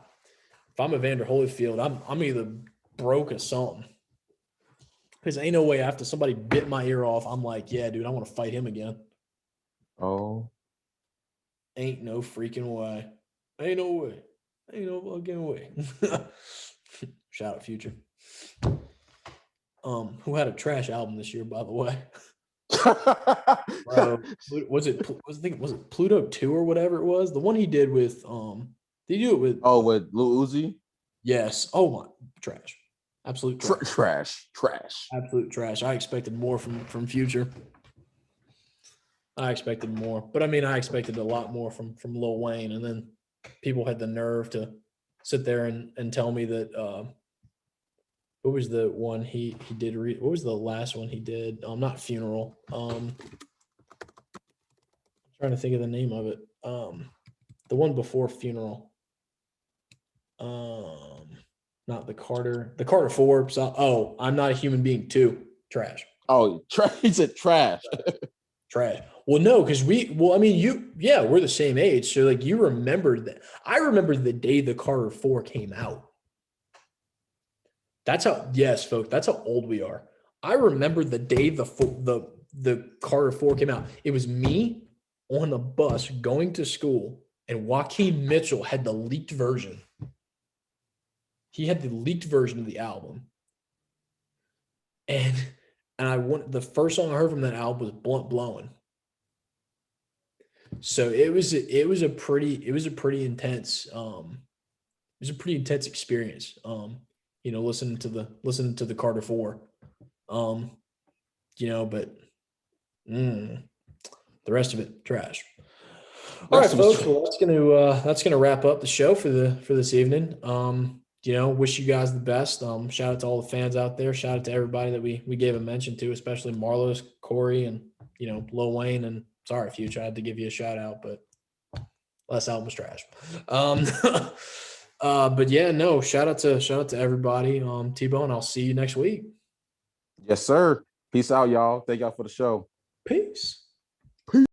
I'm Evander Holyfield, I'm either broke or something. Because ain't no way after somebody bit my ear off, I'm like, yeah, dude, I want to fight him again. Oh, Ain't no freaking way. Ain't no way. Ain't no fucking way. Shout out Future. Who had a trash album this year, by the way? Bro, was it Pluto 2 or whatever it was? The one he did with did he do it with oh, with Lil Uzi? yes. Oh my trash. Absolute trash. Trash. Absolute trash. I expected more from Future. I expected more. But I mean I expected a lot more from Lil Wayne. And then people had the nerve to sit there and tell me that what was the one he did what was the last one he did? Not Funeral. Trying to think of the name of it. The one before Funeral. Not the Carter 4. So, I'm Not a Human Being 2. Trash. Oh, he said trash. Trash. Well, no, because I mean, we're the same age. So like you remembered that. I remember the day the Carter 4 came out. That's how, yes, folks, that's how old we are. I remember the day the Carter 4 came out. It was me on the bus going to school, and Joaquin Mitchell had the leaked version. He had the leaked version of the album. And the first song I heard from that album was Blunt Blowing. So it was a pretty intense experience. Listening to the Carter 4. But the rest of it trash. All right, folks. Well, that's gonna wrap up the show for this evening. Wish you guys the best. Shout out to all the fans out there. Shout out to everybody that we gave a mention to, especially Marlos, Corey, and Lil Wayne. And sorry, Future, I had to give you a shout out, but last album was trash. But yeah, no, shout out to everybody. T-Bone, I'll see you next week. Yes, sir. Peace out, y'all. Thank y'all for the show. Peace.